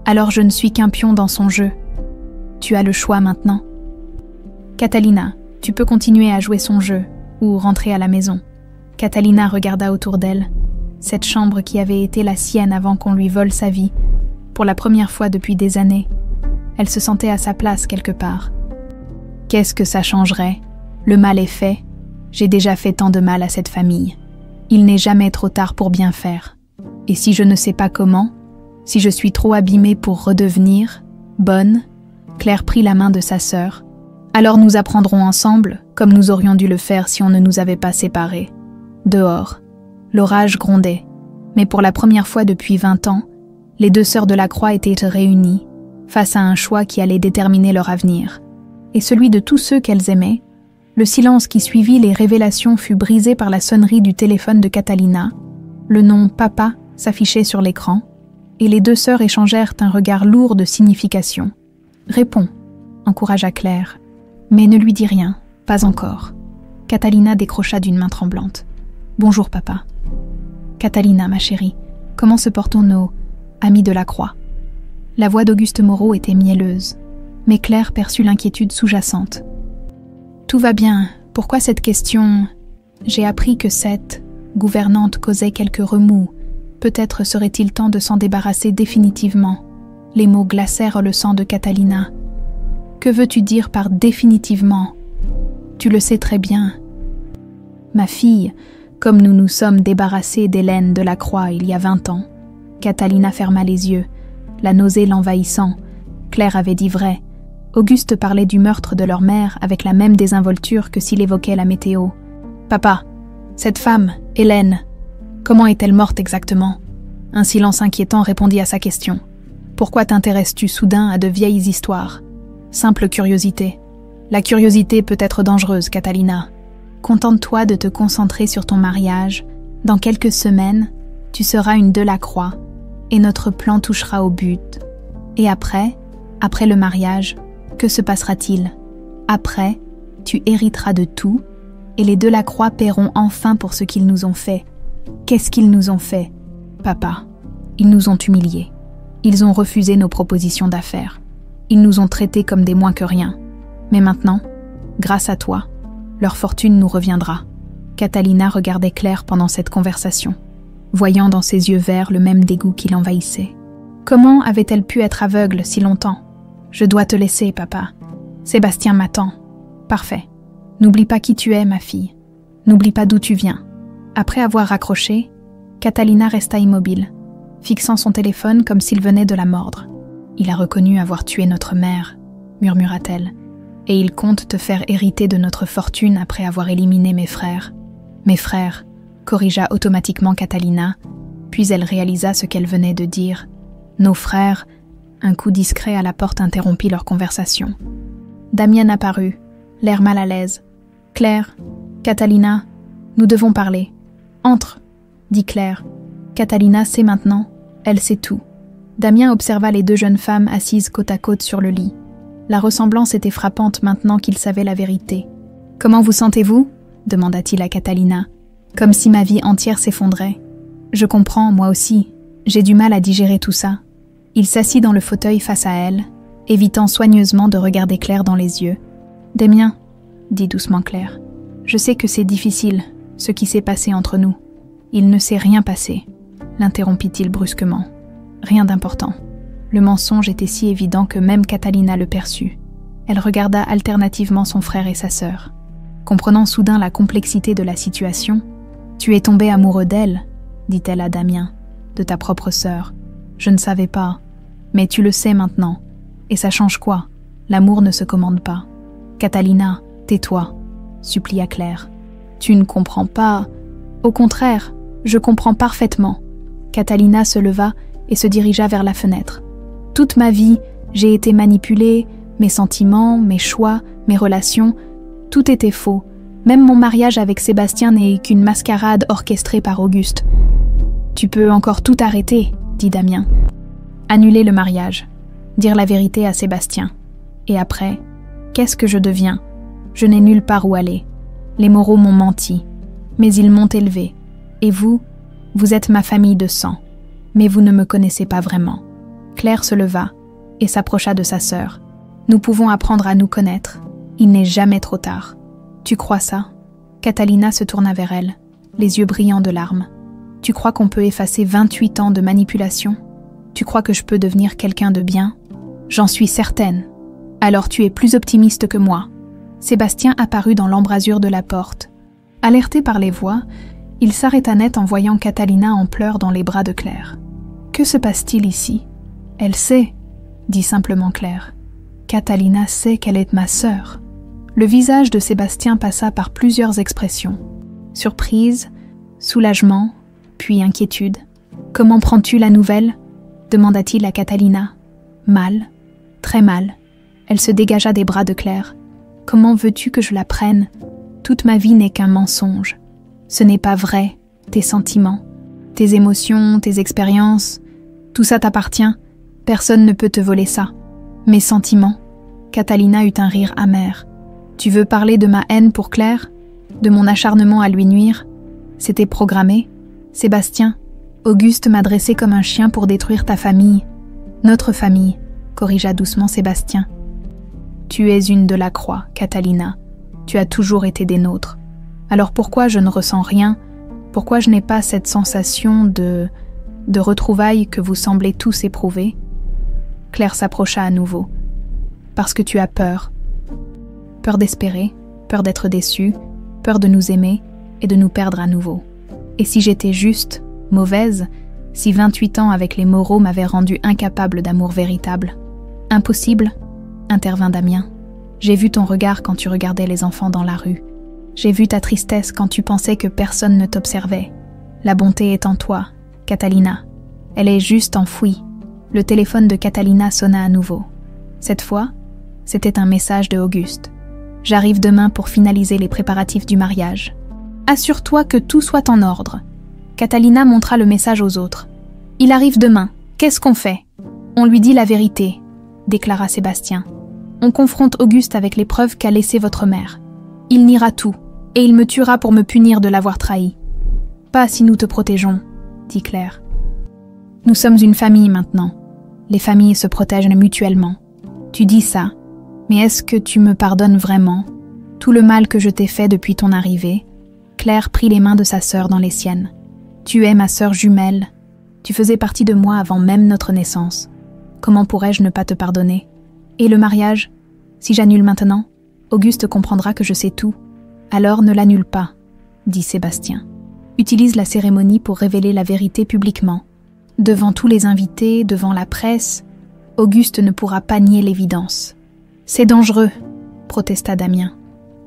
Alors je ne suis qu'un pion dans son jeu. Tu as le choix maintenant. Catalina, tu peux continuer à jouer son jeu, ou rentrer à la maison. » Catalina regarda autour d'elle, cette chambre qui avait été la sienne avant qu'on lui vole sa vie. Pour la première fois depuis des années, elle se sentait à sa place quelque part. « Qu'est-ce que ça changerait ? Le mal est fait. J'ai déjà fait tant de mal à cette famille. Il n'est jamais trop tard pour bien faire. Et si je ne sais pas comment, si je suis trop abîmée pour redevenir bonne ?» Claire prit la main de sa sœur. « Alors nous apprendrons ensemble, comme nous aurions dû le faire si on ne nous avait pas séparés. » Dehors, l'orage grondait, mais pour la première fois depuis 20 ans, les deux sœurs Delacroix étaient réunies, face à un choix qui allait déterminer leur avenir. et celui de tous ceux qu'elles aimaient, le silence qui suivit les révélations fut brisé par la sonnerie du téléphone de Catalina. Le nom « Papa » s'affichait sur l'écran, et les deux sœurs échangèrent un regard lourd de signification. « Réponds », encouragea Claire. « Mais ne lui dis rien, pas encore. » Catalina décrocha d'une main tremblante. « Bonjour, papa. »« Catalina, ma chérie, comment se portent nos amis de la Croix ?» La voix d'Auguste Moreau était mielleuse, mais Claire perçut l'inquiétude sous-jacente. « Tout va bien, pourquoi cette question ? J'ai appris que cette gouvernante causait quelques remous. Peut-être serait-il temps de s'en débarrasser définitivement. » Les mots glacèrent le sang de Catalina. « Que veux-tu dire par définitivement ? Tu le sais très bien. Ma fille, comme nous nous sommes débarrassés d'Hélène de la Croix il y a 20 ans. » Catalina ferma les yeux, la nausée l'envahissant. Claire avait dit vrai. Auguste parlait du meurtre de leur mère avec la même désinvolture que s'il évoquait la météo. « Papa, cette femme, Hélène, comment est-elle morte exactement ?» Un silence inquiétant répondit à sa question. « Pourquoi t'intéresses-tu soudain à de vieilles histoires ? Simple curiosité. La curiosité peut être dangereuse, Catalina. Contente-toi de te concentrer sur ton mariage. Dans quelques semaines, tu seras une Delacroix et notre plan touchera au but. Et après le mariage, que se passera-t-il ? Après, tu hériteras de tout et les Delacroix paieront enfin pour ce qu'ils nous ont fait. Qu'est-ce qu'ils nous ont fait, papa ? Ils nous ont humiliés. Ils ont refusé nos propositions d'affaires. Ils nous ont traités comme des moins que rien. Mais maintenant, grâce à toi, leur fortune nous reviendra. » Catalina regardait Claire pendant cette conversation, voyant dans ses yeux verts le même dégoût qui l'envahissait. Comment avait-elle pu être aveugle si longtemps ? « Je dois te laisser, papa. Sébastien m'attend. »« Parfait. N'oublie pas qui tu es, ma fille. N'oublie pas d'où tu viens. » Après avoir raccroché, Catalina resta immobile, fixant son téléphone comme s'il venait de la mordre. « Il a reconnu avoir tué notre mère, » murmura-t-elle. « Et il compte te faire hériter de notre fortune après avoir éliminé mes frères. »« Mes frères », corrigea automatiquement Catalina, puis elle réalisa ce qu'elle venait de dire. « Nos frères », un coup discret à la porte interrompit leur conversation. Damian apparut, l'air mal à l'aise. « Claire, Catalina, nous devons parler. »« Entre », dit Claire. Catalina sait maintenant, elle sait tout. Damien observa les deux jeunes femmes assises côte à côte sur le lit. La ressemblance était frappante maintenant qu'il savait la vérité. « Comment vous sentez-vous » demanda-t-il à Catalina, comme si ma vie entière s'effondrait. « Je comprends, moi aussi. J'ai du mal à digérer tout ça. » Il s'assit dans le fauteuil face à elle, évitant soigneusement de regarder Claire dans les yeux. « Damien, » dit doucement Claire, « je sais que c'est difficile, ce qui s'est passé entre nous. » « Il ne s'est rien passé, » l'interrompit-il brusquement. « Rien d'important. » Le mensonge était si évident que même Catalina le perçut. Elle regarda alternativement son frère et sa sœur. Comprenant soudain la complexité de la situation, « Tu es tombé amoureux d'elle, » dit-elle à Damien, « de ta propre sœur. Je ne savais pas, mais tu le sais maintenant. Et ça change quoi ? L'amour ne se commande pas. »« Catalina, tais-toi, » supplia Claire. « Tu ne comprends pas. Au contraire, je comprends parfaitement. » Catalina se leva et se dirigea vers la fenêtre. « Toute ma vie, j'ai été manipulée, mes sentiments, mes choix, mes relations, tout était faux. Même mon mariage avec Sébastien n'est qu'une mascarade orchestrée par Auguste. »« Tu peux encore tout arrêter, » dit Damien. « Annuler le mariage, dire la vérité à Sébastien. Et après, qu'est-ce que je deviens ? Je n'ai nulle part où aller. Les Moreau m'ont menti, mais ils m'ont élevée. Et vous êtes ma famille de sang, mais vous ne me connaissez pas vraiment. » Claire se leva et s'approcha de sa sœur. « Nous pouvons apprendre à nous connaître. Il n'est jamais trop tard. » « Tu crois ça ?» Catalina se tourna vers elle, les yeux brillants de larmes. « Tu crois qu'on peut effacer 28 ans de manipulation ? Tu crois que je peux devenir quelqu'un de bien ? J'en suis certaine. Alors tu es plus optimiste que moi. » Sébastien apparut dans l'embrasure de la porte. Alerté par les voix, il s'arrêta net en voyant Catalina en pleurs dans les bras de Claire. « Que se passe-t-il ici ?»« Elle sait, » dit simplement Claire. « Catalina sait qu'elle est ma sœur. » Le visage de Sébastien passa par plusieurs expressions. Surprise, soulagement, puis inquiétude. « Comment prends-tu la nouvelle ?» demanda-t-il à Catalina. « Mal, très mal. » Elle se dégagea des bras de Claire, Comment veux-tu que je la prenne? Toute ma vie n'est qu'un mensonge. Ce n'est pas vrai, tes sentiments, tes émotions, tes expériences, tout ça t'appartient, personne ne peut te voler ça. Mes sentiments. Catalina eut un rire amer. Tu veux parler de ma haine pour Claire? De mon acharnement à lui nuire? C'était programmé. Sébastien, Auguste m'a dressé comme un chien pour détruire ta famille. Notre famille, corrigea doucement Sébastien. Tu es une de la Croix, Catalina. Tu as toujours été des nôtres. Alors pourquoi je ne ressens rien? Pourquoi je n'ai pas cette sensation de retrouvailles que vous semblez tous éprouver? Claire s'approcha à nouveau. Parce que tu as peur. Peur d'espérer, peur d'être déçue, peur de nous aimer et de nous perdre à nouveau. Et si j'étais juste, mauvaise, si 28 ans avec les Moreau m'avaient rendu incapable d'amour véritable? Impossible, intervint Damien. J'ai vu ton regard quand tu regardais les enfants dans la rue. J'ai vu ta tristesse quand tu pensais que personne ne t'observait. La bonté est en toi, Catalina. Elle est juste enfouie. Le téléphone de Catalina sonna à nouveau. Cette fois, c'était un message de Auguste. J'arrive demain pour finaliser les préparatifs du mariage. Assure-toi que tout soit en ordre. Catalina montra le message aux autres. Il arrive demain. Qu'est-ce qu'on fait? On lui dit la vérité, déclara Sébastien. On confronte Auguste avec les preuves qu'a laissées votre mère. Il niera tout, et il me tuera pour me punir de l'avoir trahi. Pas si nous te protégeons, dit Claire. Nous sommes une famille maintenant. Les familles se protègent mutuellement. Tu dis ça, mais est-ce que tu me pardonnes vraiment? Tout le mal que je t'ai fait depuis ton arrivée? Claire prit les mains de sa sœur dans les siennes. Tu es ma sœur jumelle. Tu faisais partie de moi avant même notre naissance. Comment pourrais-je ne pas te pardonner? Et le mariage? Si j'annule maintenant, Auguste comprendra que je sais tout. Alors ne l'annule pas, dit Sébastien. Utilise la cérémonie pour révéler la vérité publiquement. Devant tous les invités, devant la presse, Auguste ne pourra pas nier l'évidence. C'est dangereux, protesta Damien.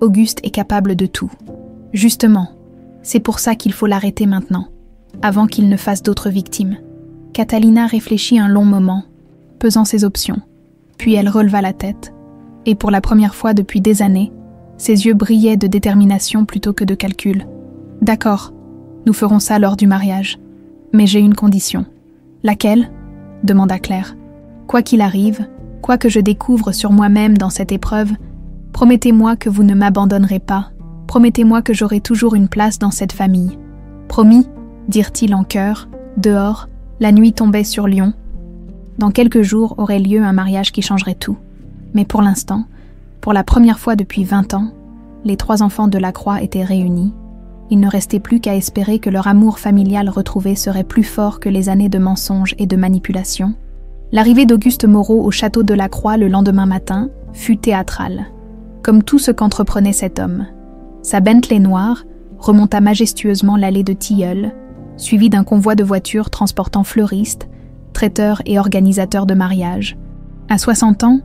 Auguste est capable de tout. Justement, c'est pour ça qu'il faut l'arrêter maintenant, avant qu'il ne fasse d'autres victimes. Catalina réfléchit un long moment, pesant ses options. Puis elle releva la tête, et pour la première fois depuis des années, ses yeux brillaient de détermination plutôt que de calcul. « D'accord, nous ferons ça lors du mariage. Mais j'ai une condition. »« Laquelle ?» demanda Claire. « Quoi qu'il arrive, quoi que je découvre sur moi-même dans cette épreuve, promettez-moi que vous ne m'abandonnerez pas. Promettez-moi que j'aurai toujours une place dans cette famille. »« Promis » dirent-ils en chœur. Dehors, la nuit tombait sur Lyon. Dans quelques jours aurait lieu un mariage qui changerait tout. Mais pour l'instant, pour la première fois depuis 20 ans, les 3 enfants de la Croix étaient réunis. Il ne restait plus qu'à espérer que leur amour familial retrouvé serait plus fort que les années de mensonges et de manipulations. L'arrivée d'Auguste Moreau au château de la Croix le lendemain matin fut théâtrale, comme tout ce qu'entreprenait cet homme. Sa Bentley noire remonta majestueusement l'allée de Tilleuls, suivie d'un convoi de voitures transportant fleuristes, traiteurs et organisateurs de mariage. À 60 ans,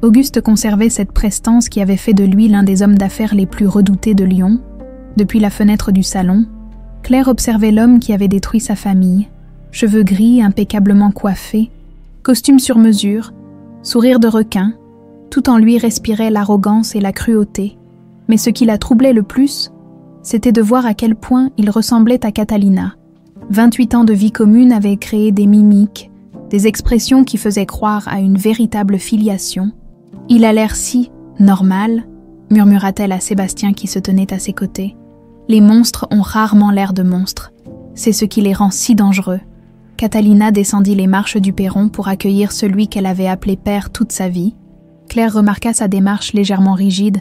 Auguste conservait cette prestance qui avait fait de lui l'un des hommes d'affaires les plus redoutés de Lyon. Depuis la fenêtre du salon, Claire observait l'homme qui avait détruit sa famille, cheveux gris impeccablement coiffés, costume sur mesure, sourire de requin, tout en lui respirait l'arrogance et la cruauté. Mais ce qui la troublait le plus, c'était de voir à quel point il ressemblait à Catalina. 28 ans de vie commune avaient créé des mimiques, des expressions qui faisaient croire à une véritable filiation. « Il a l'air si normal », murmura-t-elle à Sébastien qui se tenait à ses côtés. « Les monstres ont rarement l'air de monstres. C'est ce qui les rend si dangereux. » Catalina descendit les marches du perron pour accueillir celui qu'elle avait appelé père toute sa vie. Claire remarqua sa démarche légèrement rigide,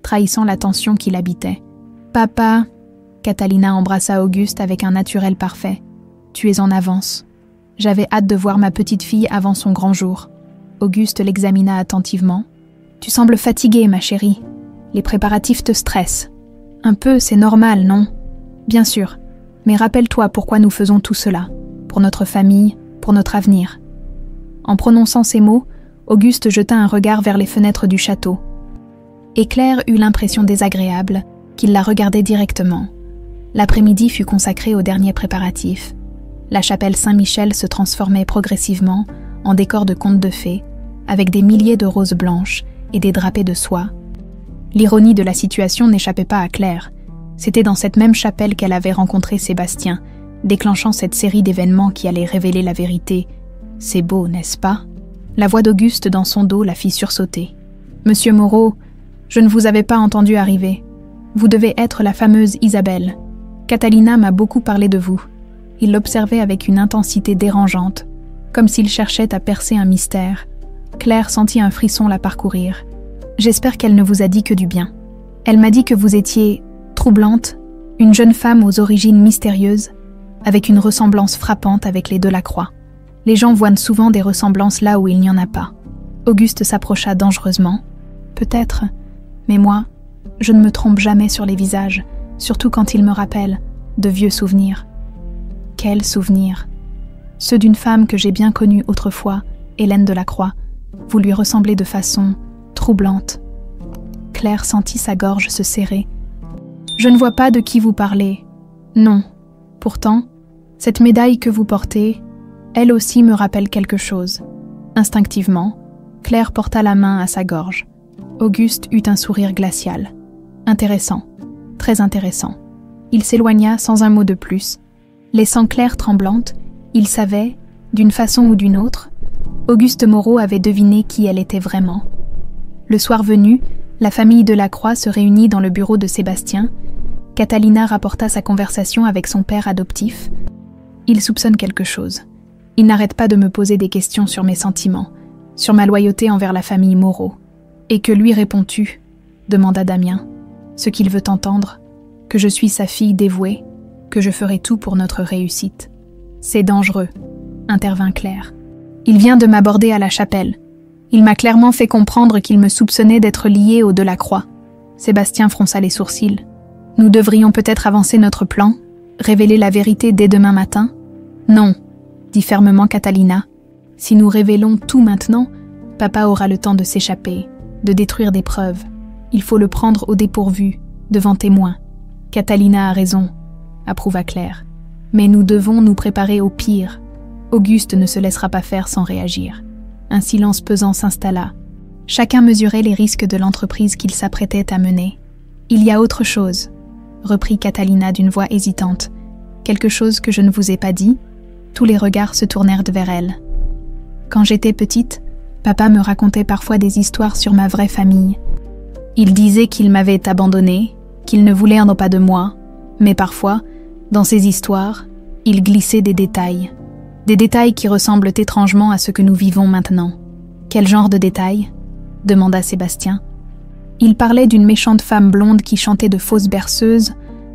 trahissant la tension qui l'habitait. « Papa !» Catalina embrassa Auguste avec un naturel parfait. « Tu es en avance. J'avais hâte de voir ma petite fille avant son grand jour. » Auguste l'examina attentivement. « Tu sembles fatiguée, ma chérie. Les préparatifs te stressent. Un peu, c'est normal, non ? Bien sûr. Mais rappelle-toi pourquoi nous faisons tout cela. Pour notre famille, pour notre avenir. » En prononçant ces mots, Auguste jeta un regard vers les fenêtres du château. Et Claire eut l'impression désagréable qu'il la regardait directement. L'après-midi fut consacré aux derniers préparatifs. La chapelle Saint-Michel se transformait progressivement en décor de contes de fées, avec des milliers de roses blanches et des drapés de soie. L'ironie de la situation n'échappait pas à Claire. C'était dans cette même chapelle qu'elle avait rencontré Sébastien, déclenchant cette série d'événements qui allaient révéler la vérité. C'est beau, n'est-ce pas? La voix d'Auguste dans son dos la fit sursauter. « Monsieur Moreau, je ne vous avais pas entendu arriver. Vous devez être la fameuse Isabelle. Catalina m'a beaucoup parlé de vous. » Il l'observait avec une intensité dérangeante, comme s'il cherchait à percer un mystère. Claire sentit un frisson la parcourir. « J'espère qu'elle ne vous a dit que du bien. Elle m'a dit que vous étiez troublante, une jeune femme aux origines mystérieuses, avec une ressemblance frappante avec les Delacroix. Les gens voient souvent des ressemblances là où il n'y en a pas. » Auguste s'approcha dangereusement. « Peut-être, mais moi, je ne me trompe jamais sur les visages, surtout quand ils me rappellent de vieux souvenirs. » Quels souvenirs? Ceux d'une femme que j'ai bien connue autrefois, Hélène Delacroix. Vous lui ressemblez de façon troublante. Claire sentit sa gorge se serrer. « Je ne vois pas de qui vous parlez. Non. Pourtant, cette médaille que vous portez, elle aussi me rappelle quelque chose. » Instinctivement, Claire porta la main à sa gorge. Auguste eut un sourire glacial. Intéressant, très intéressant. Il s'éloigna sans un mot de plus. Laissant Claire tremblante, il savait, d'une façon ou d'une autre, Auguste Moreau avait deviné qui elle était vraiment. Le soir venu, la famille Delacroix se réunit dans le bureau de Sébastien. Catalina rapporta sa conversation avec son père adoptif. « Il soupçonne quelque chose. Il n'arrête pas de me poser des questions sur mes sentiments, sur ma loyauté envers la famille Moreau. »« Et que lui réponds-tu » demanda Damien. « Ce qu'il veut entendre, que je suis sa fille dévouée, que je ferai tout pour notre réussite. »« C'est dangereux, » intervint Claire. « Il vient de m'aborder à la chapelle. Il m'a clairement fait comprendre qu'il me soupçonnait d'être lié aux Delacroix. » Sébastien fronça les sourcils. « Nous devrions peut-être avancer notre plan, révéler la vérité dès demain matin ? » « Non, » dit fermement Catalina. « Si nous révélons tout maintenant, papa aura le temps de s'échapper, de détruire des preuves. Il faut le prendre au dépourvu, devant témoins. » « Catalina a raison, » approuva Claire. « Mais nous devons nous préparer au pire. Auguste ne se laissera pas faire sans réagir. » Un silence pesant s'installa. Chacun mesurait les risques de l'entreprise qu'il s'apprêtait à mener. « Il y a autre chose, » reprit Catalina d'une voix hésitante. « Quelque chose que je ne vous ai pas dit ?» Tous les regards se tournèrent vers elle. « Quand j'étais petite, papa me racontait parfois des histoires sur ma vraie famille. Il disait qu'il m'avait abandonnée, qu'il ne voulait en pas de moi, mais parfois, dans ces histoires, il glissait des détails qui ressemblent étrangement à ce que nous vivons maintenant. »« Quel genre de détails ?» demanda Sébastien. « Il parlait d'une méchante femme blonde qui chantait de fausses berceuses,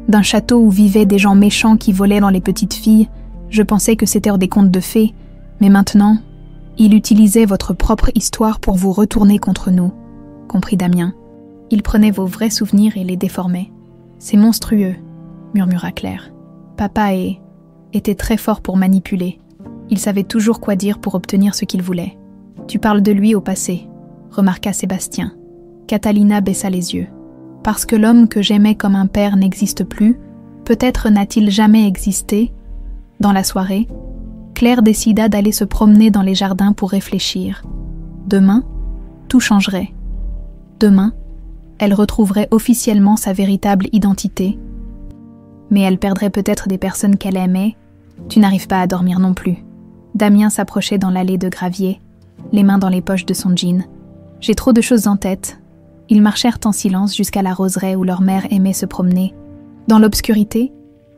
d'un château où vivaient des gens méchants qui volaient dans les petites filles. Je pensais que c'était des contes de fées, mais maintenant, il utilisait votre propre histoire pour vous retourner contre nous, » comprit Damien. « Il prenait vos vrais souvenirs et les déformait. C'est monstrueux, » murmura Claire. « Papa était très fort pour manipuler. Il savait toujours quoi dire pour obtenir ce qu'il voulait. »« Tu parles de lui au passé, » remarqua Sébastien. Catalina baissa les yeux. « Parce que l'homme que j'aimais comme un père n'existe plus, peut-être n'a-t-il jamais existé ?» Dans la soirée, Claire décida d'aller se promener dans les jardins pour réfléchir. Demain, tout changerait. Demain, elle retrouverait officiellement sa véritable identité. Mais elle perdrait peut-être des personnes qu'elle aimait. Tu n'arrives pas à dormir non plus. Damien s'approchait dans l'allée de gravier, les mains dans les poches de son jean. J'ai trop de choses en tête. Ils marchèrent en silence jusqu'à la roseraie où leur mère aimait se promener. Dans l'obscurité,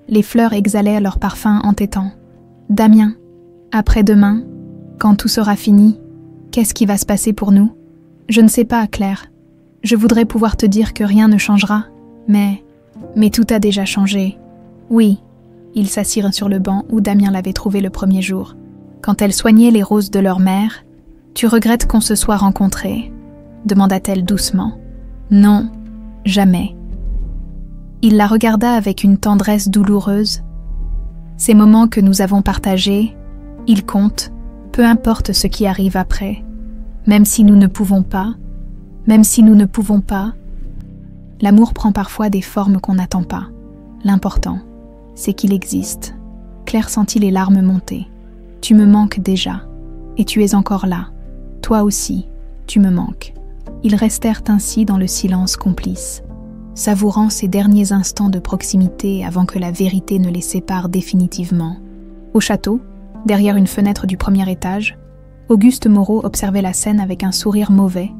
les fleurs exhalaient leur parfum entêtant. Damien, après-demain, quand tout sera fini, qu'est-ce qui va se passer pour nous ? Je ne sais pas, Claire. Je voudrais pouvoir te dire que rien ne changera, mais tout a déjà changé. Oui, ils s'assirent sur le banc où Damien l'avait trouvé le premier jour. Quand elle soignait les roses de leur mère, « Tu regrettes qu'on se soit rencontrés ?» demanda-t-elle doucement. « Non, jamais. » Il la regarda avec une tendresse douloureuse. « Ces moments que nous avons partagés, ils comptent, peu importe ce qui arrive après. Même si nous ne pouvons pas, l'amour prend parfois des formes qu'on n'attend pas. L'important, c'est qu'il existe. » Claire sentit les larmes monter. « Tu me manques déjà, et tu es encore là. Toi aussi, tu me manques. » Ils restèrent ainsi dans le silence complice, savourant ces derniers instants de proximité avant que la vérité ne les sépare définitivement. Au château, derrière une fenêtre du premier étage, Auguste Moreau observait la scène avec un sourire mauvais.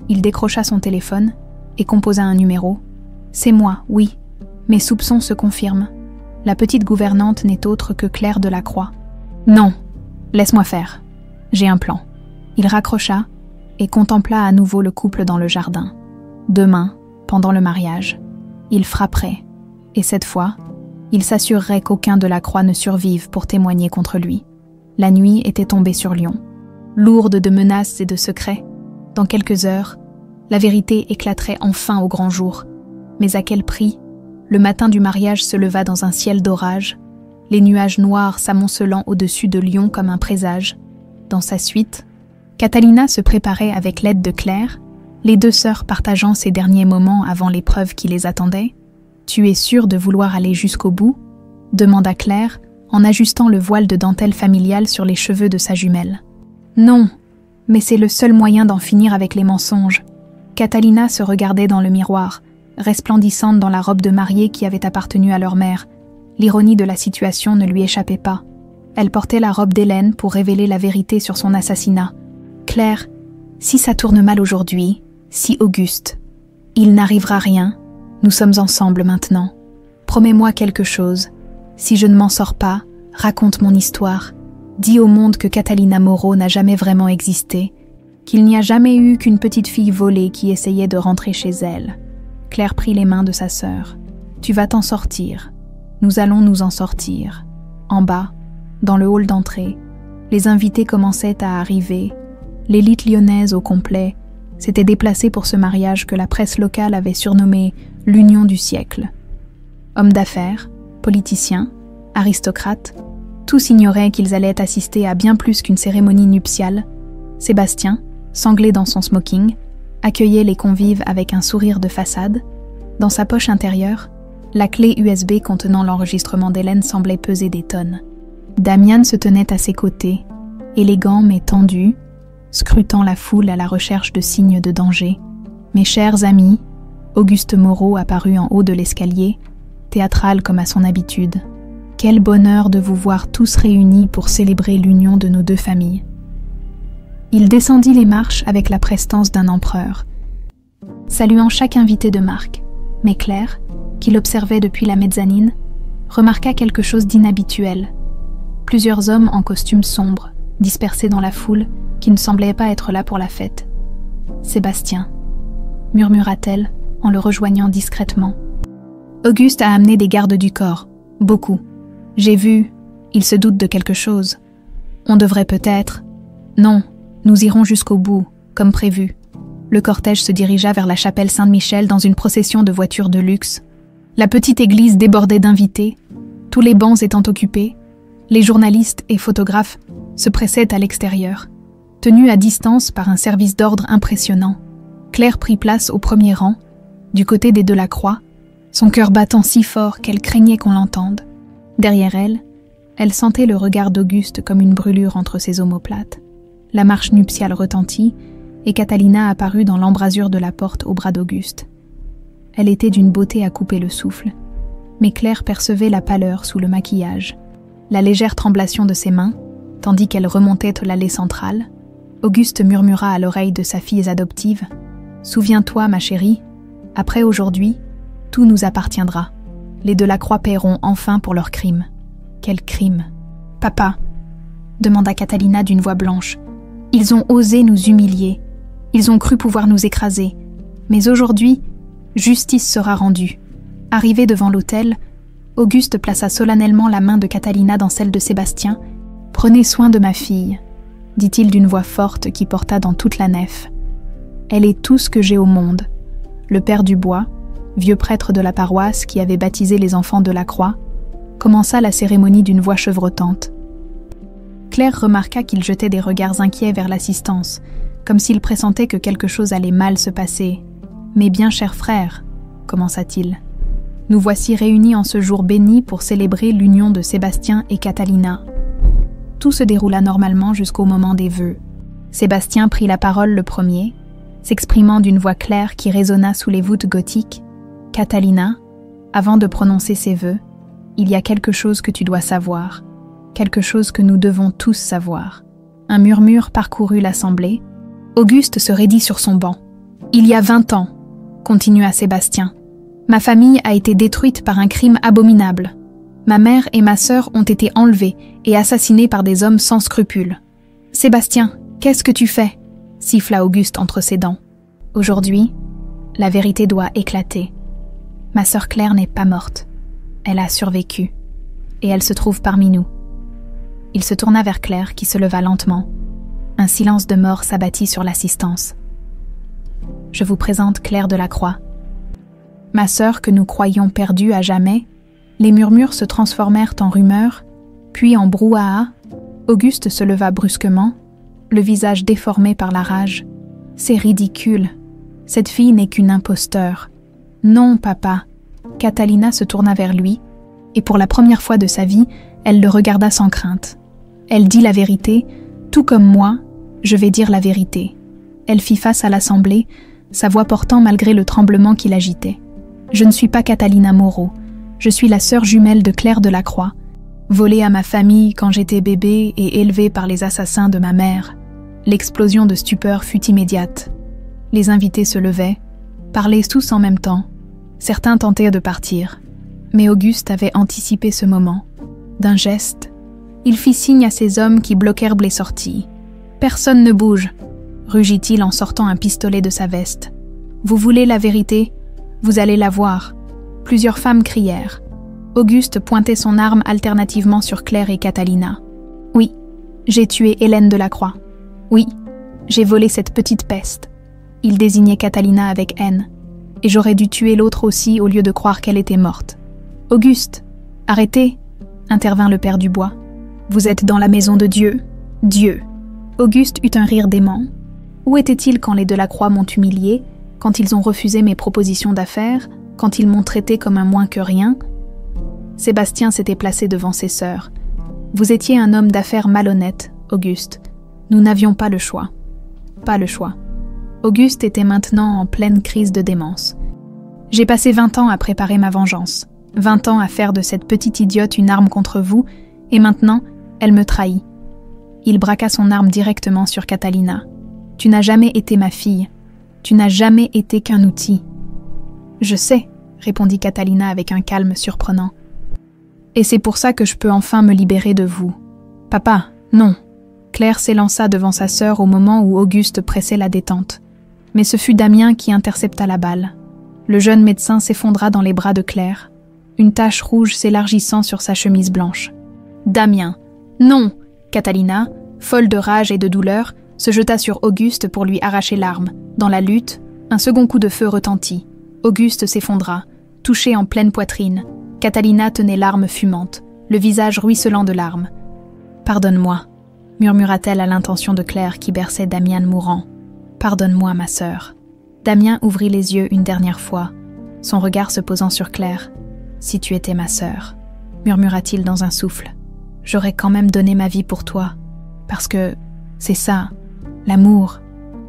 Il décrocha son téléphone et composa un numéro. « C'est moi, oui. Mes soupçons se confirment. La petite gouvernante n'est autre que Claire Delacroix. Non, laisse-moi faire. J'ai un plan. » Il raccrocha et contempla à nouveau le couple dans le jardin. Demain, pendant le mariage, il frapperait, et cette fois, il s'assurerait qu'aucun Delacroix ne survive pour témoigner contre lui. La nuit était tombée sur Lyon, lourde de menaces et de secrets. Dans quelques heures, la vérité éclaterait enfin au grand jour. Mais à quel prix? Le matin du mariage se leva dans un ciel d'orage, les nuages noirs s'amoncelant au-dessus de Lyon comme un présage. Dans sa suite, Catalina se préparait avec l'aide de Claire, les deux sœurs partageant ces derniers moments avant l'épreuve qui les attendait. « Tu es sûre de vouloir aller jusqu'au bout ?» demanda Claire, en ajustant le voile de dentelle familiale sur les cheveux de sa jumelle. « Non, mais c'est le seul moyen d'en finir avec les mensonges. » Catalina se regardait dans le miroir, resplendissante dans la robe de mariée qui avait appartenu à leur mère. L'ironie de la situation ne lui échappait pas. Elle portait la robe d'Hélène pour révéler la vérité sur son assassinat. « Claire, si ça tourne mal aujourd'hui, si Auguste, il n'arrivera rien, nous sommes ensemble maintenant. Promets-moi quelque chose. Si je ne m'en sors pas, raconte mon histoire. Dis au monde que Catalina Moreau n'a jamais vraiment existé, qu'il n'y a jamais eu qu'une petite fille volée qui essayait de rentrer chez elle. » Claire prit les mains de sa sœur. « Tu vas t'en sortir. Nous allons nous en sortir. » En bas, dans le hall d'entrée, les invités commençaient à arriver. L'élite lyonnaise au complet s'était déplacée pour ce mariage que la presse locale avait surnommé « l'union du siècle ». Hommes d'affaires, politiciens, aristocrates, tous ignoraient qu'ils allaient assister à bien plus qu'une cérémonie nuptiale. Sébastien, sanglé dans son smoking, accueillait les convives avec un sourire de façade. Dans sa poche intérieure, la clé USB contenant l'enregistrement d'Hélène semblait peser des tonnes. Damian se tenait à ses côtés, élégant mais tendu, scrutant la foule à la recherche de signes de danger. Mes chers amis, Auguste Moreau apparut en haut de l'escalier, théâtral comme à son habitude. Quel bonheur de vous voir tous réunis pour célébrer l'union de nos deux familles. Il descendit les marches avec la prestance d'un empereur, saluant chaque invité de marque. Mais Claire, qui l'observait depuis la mezzanine, remarqua quelque chose d'inhabituel. Plusieurs hommes en costume sombre, dispersés dans la foule, qui ne semblaient pas être là pour la fête. « Sébastien », murmura-t-elle en le rejoignant discrètement. Auguste a amené des gardes du corps, beaucoup. J'ai vu, il se doute de quelque chose. On devrait peut-être... Non, nous irons jusqu'au bout, comme prévu. Le cortège se dirigea vers la chapelle Saint-Michel dans une procession de voitures de luxe. La petite église débordait d'invités, tous les bancs étant occupés. Les journalistes et photographes se pressaient à l'extérieur, tenus à distance par un service d'ordre impressionnant. Claire prit place au premier rang, du côté des Delacroix, son cœur battant si fort qu'elle craignait qu'on l'entende. Derrière elle, elle sentait le regard d'Auguste comme une brûlure entre ses omoplates. La marche nuptiale retentit, et Catalina apparut dans l'embrasure de la porte au bras d'Auguste. Elle était d'une beauté à couper le souffle, mais Claire percevait la pâleur sous le maquillage, la légère tremblation de ses mains, tandis qu'elle remontait l'allée centrale. Auguste murmura à l'oreille de sa fille adoptive « Souviens-toi, ma chérie, après aujourd'hui, tout nous appartiendra. Les Delacroix paieront enfin pour leurs crimes. » « Quel crime ?»« Papa » demanda Catalina d'une voix blanche. « Ils ont osé nous humilier. Ils ont cru pouvoir nous écraser. Mais aujourd'hui, justice sera rendue. » Arrivé devant l'autel, Auguste plaça solennellement la main de Catalina dans celle de Sébastien. « Prenez soin de ma fille, » dit-il d'une voix forte qui porta dans toute la nef. « Elle est tout ce que j'ai au monde. » Le père Dubois, vieux prêtre de la paroisse qui avait baptisé les enfants Delacroix, commença la cérémonie d'une voix chevrotante. Claire remarqua qu'il jetait des regards inquiets vers l'assistance, comme s'il pressentait que quelque chose allait mal se passer. « Mes bien chers frères, » commença-t-il, « nous voici réunis en ce jour béni pour célébrer l'union de Sébastien et Catalina. » Tout se déroula normalement jusqu'au moment des vœux. Sébastien prit la parole le premier. s'exprimant d'une voix claire qui résonna sous les voûtes gothiques. « Catalina, avant de prononcer ces vœux, il y a quelque chose que tu dois savoir, quelque chose que nous devons tous savoir. » Un murmure parcourut l'assemblée. Auguste se raidit sur son banc. « Il y a 20 ans, continua Sébastien, ma famille a été détruite par un crime abominable. Ma mère et ma sœur ont été enlevées et assassinées par des hommes sans scrupules. Sébastien, qu'est-ce que tu fais ?» siffla Auguste entre ses dents. « Aujourd'hui, la vérité doit éclater. Ma sœur Claire n'est pas morte. Elle a survécu. Et elle se trouve parmi nous. » Il se tourna vers Claire qui se leva lentement. Un silence de mort s'abattit sur l'assistance. « Je vous présente Claire Delacroix. Ma sœur que nous croyions perdue à jamais. » Les murmures se transformèrent en rumeurs, puis en brouhaha. Auguste se leva brusquement, le visage déformé par la rage. « C'est ridicule. Cette fille n'est qu'une imposteur. »« Non, papa. » Catalina se tourna vers lui, et pour la première fois de sa vie, elle le regarda sans crainte. Elle dit la vérité, tout comme moi, je vais dire la vérité. Elle fit face à l'assemblée, sa voix portant malgré le tremblement qui l'agitait. « Je ne suis pas Catalina Moreau. Je suis la sœur jumelle de Claire Delacroix, volée à ma famille quand j'étais bébé et élevée par les assassins de ma mère. » L'explosion de stupeur fut immédiate. Les invités se levaient, parlaient tous en même temps. Certains tentaient de partir. Mais Auguste avait anticipé ce moment. D'un geste, il fit signe à ses hommes qui bloquèrent les sorties. « Personne ne bouge !» rugit-il en sortant un pistolet de sa veste. « Vous voulez la vérité ? Vous allez la voir. » Plusieurs femmes crièrent. Auguste pointait son arme alternativement sur Claire et Catalina. « Oui, j'ai tué Hélène Delacroix. Oui, j'ai volé cette petite peste. » Il désignait Catalina avec haine. « Et j'aurais dû tuer l'autre aussi au lieu de croire qu'elle était morte. »« Auguste, arrêtez !» intervint le père Dubois. « Vous êtes dans la maison de Dieu. Dieu !» Auguste eut un rire dément. Où était-il quand les Delacroix m'ont humilié, quand ils ont refusé mes propositions d'affaires, quand ils m'ont traité comme un moins que rien? Sébastien s'était placé devant ses sœurs. « Vous étiez un homme d'affaires malhonnête, Auguste. Nous n'avions pas le choix. » Pas le choix. Auguste était maintenant en pleine crise de démence. « J'ai passé 20 ans à préparer ma vengeance, 20 ans à faire de cette petite idiote une arme contre vous, et maintenant, elle me trahit. » Il braqua son arme directement sur Catalina. « Tu n'as jamais été ma fille. Tu n'as jamais été qu'un outil. »« Je sais, » répondit Catalina avec un calme surprenant. « Et c'est pour ça que je peux enfin me libérer de vous. »« Papa, non !» Claire s'élança devant sa sœur au moment où Auguste pressait la détente. Mais ce fut Damien qui intercepta la balle. Le jeune médecin s'effondra dans les bras de Claire, une tache rouge s'élargissant sur sa chemise blanche. « Damien, non !» Catalina, folle de rage et de douleur, se jeta sur Auguste pour lui arracher l'arme. Dans la lutte, un second coup de feu retentit. Auguste s'effondra, touché en pleine poitrine. Catalina tenait l'arme fumante, le visage ruisselant de larmes. « Pardonne-moi », murmura-t-elle à l'intention de Claire qui berçait Damien mourant. « Pardonne-moi, ma sœur. » Damien ouvrit les yeux une dernière fois, son regard se posant sur Claire. « Si tu étais ma sœur, » murmura-t-il dans un souffle. « J'aurais quand même donné ma vie pour toi, parce que c'est ça, l'amour. »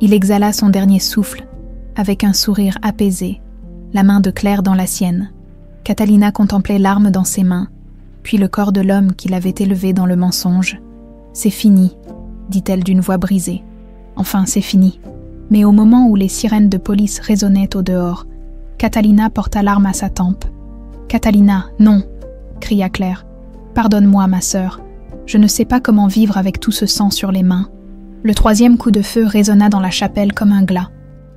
Il exhala son dernier souffle, avec un sourire apaisé, la main de Claire dans la sienne. Catalina contemplait l'arme dans ses mains, puis le corps de l'homme qui l'avait élevé dans le mensonge. « C'est fini, » dit-elle d'une voix brisée. « Enfin, c'est fini. » Mais au moment où les sirènes de police résonnaient au dehors, Catalina porta l'arme à sa tempe. « Catalina, non !» cria Claire. « Pardonne-moi, ma sœur. Je ne sais pas comment vivre avec tout ce sang sur les mains. » Le troisième coup de feu résonna dans la chapelle comme un glas.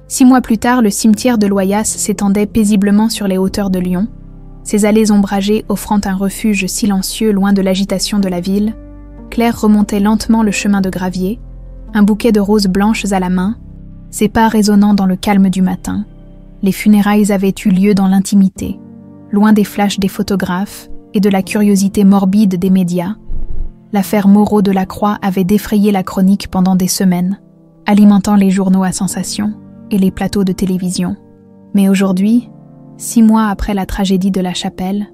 6 mois plus tard, le cimetière de Loyasse s'étendait paisiblement sur les hauteurs de Lyon, ses allées ombragées offrant un refuge silencieux loin de l'agitation de la ville. Claire remontait lentement le chemin de gravier, un bouquet de roses blanches à la main, ses pas résonnant dans le calme du matin. Les funérailles avaient eu lieu dans l'intimité, loin des flashs des photographes et de la curiosité morbide des médias. L'affaire Moreau Delacroix avait défrayé la chronique pendant des semaines, alimentant les journaux à sensation et les plateaux de télévision. Mais aujourd'hui, 6 mois après la tragédie de la chapelle,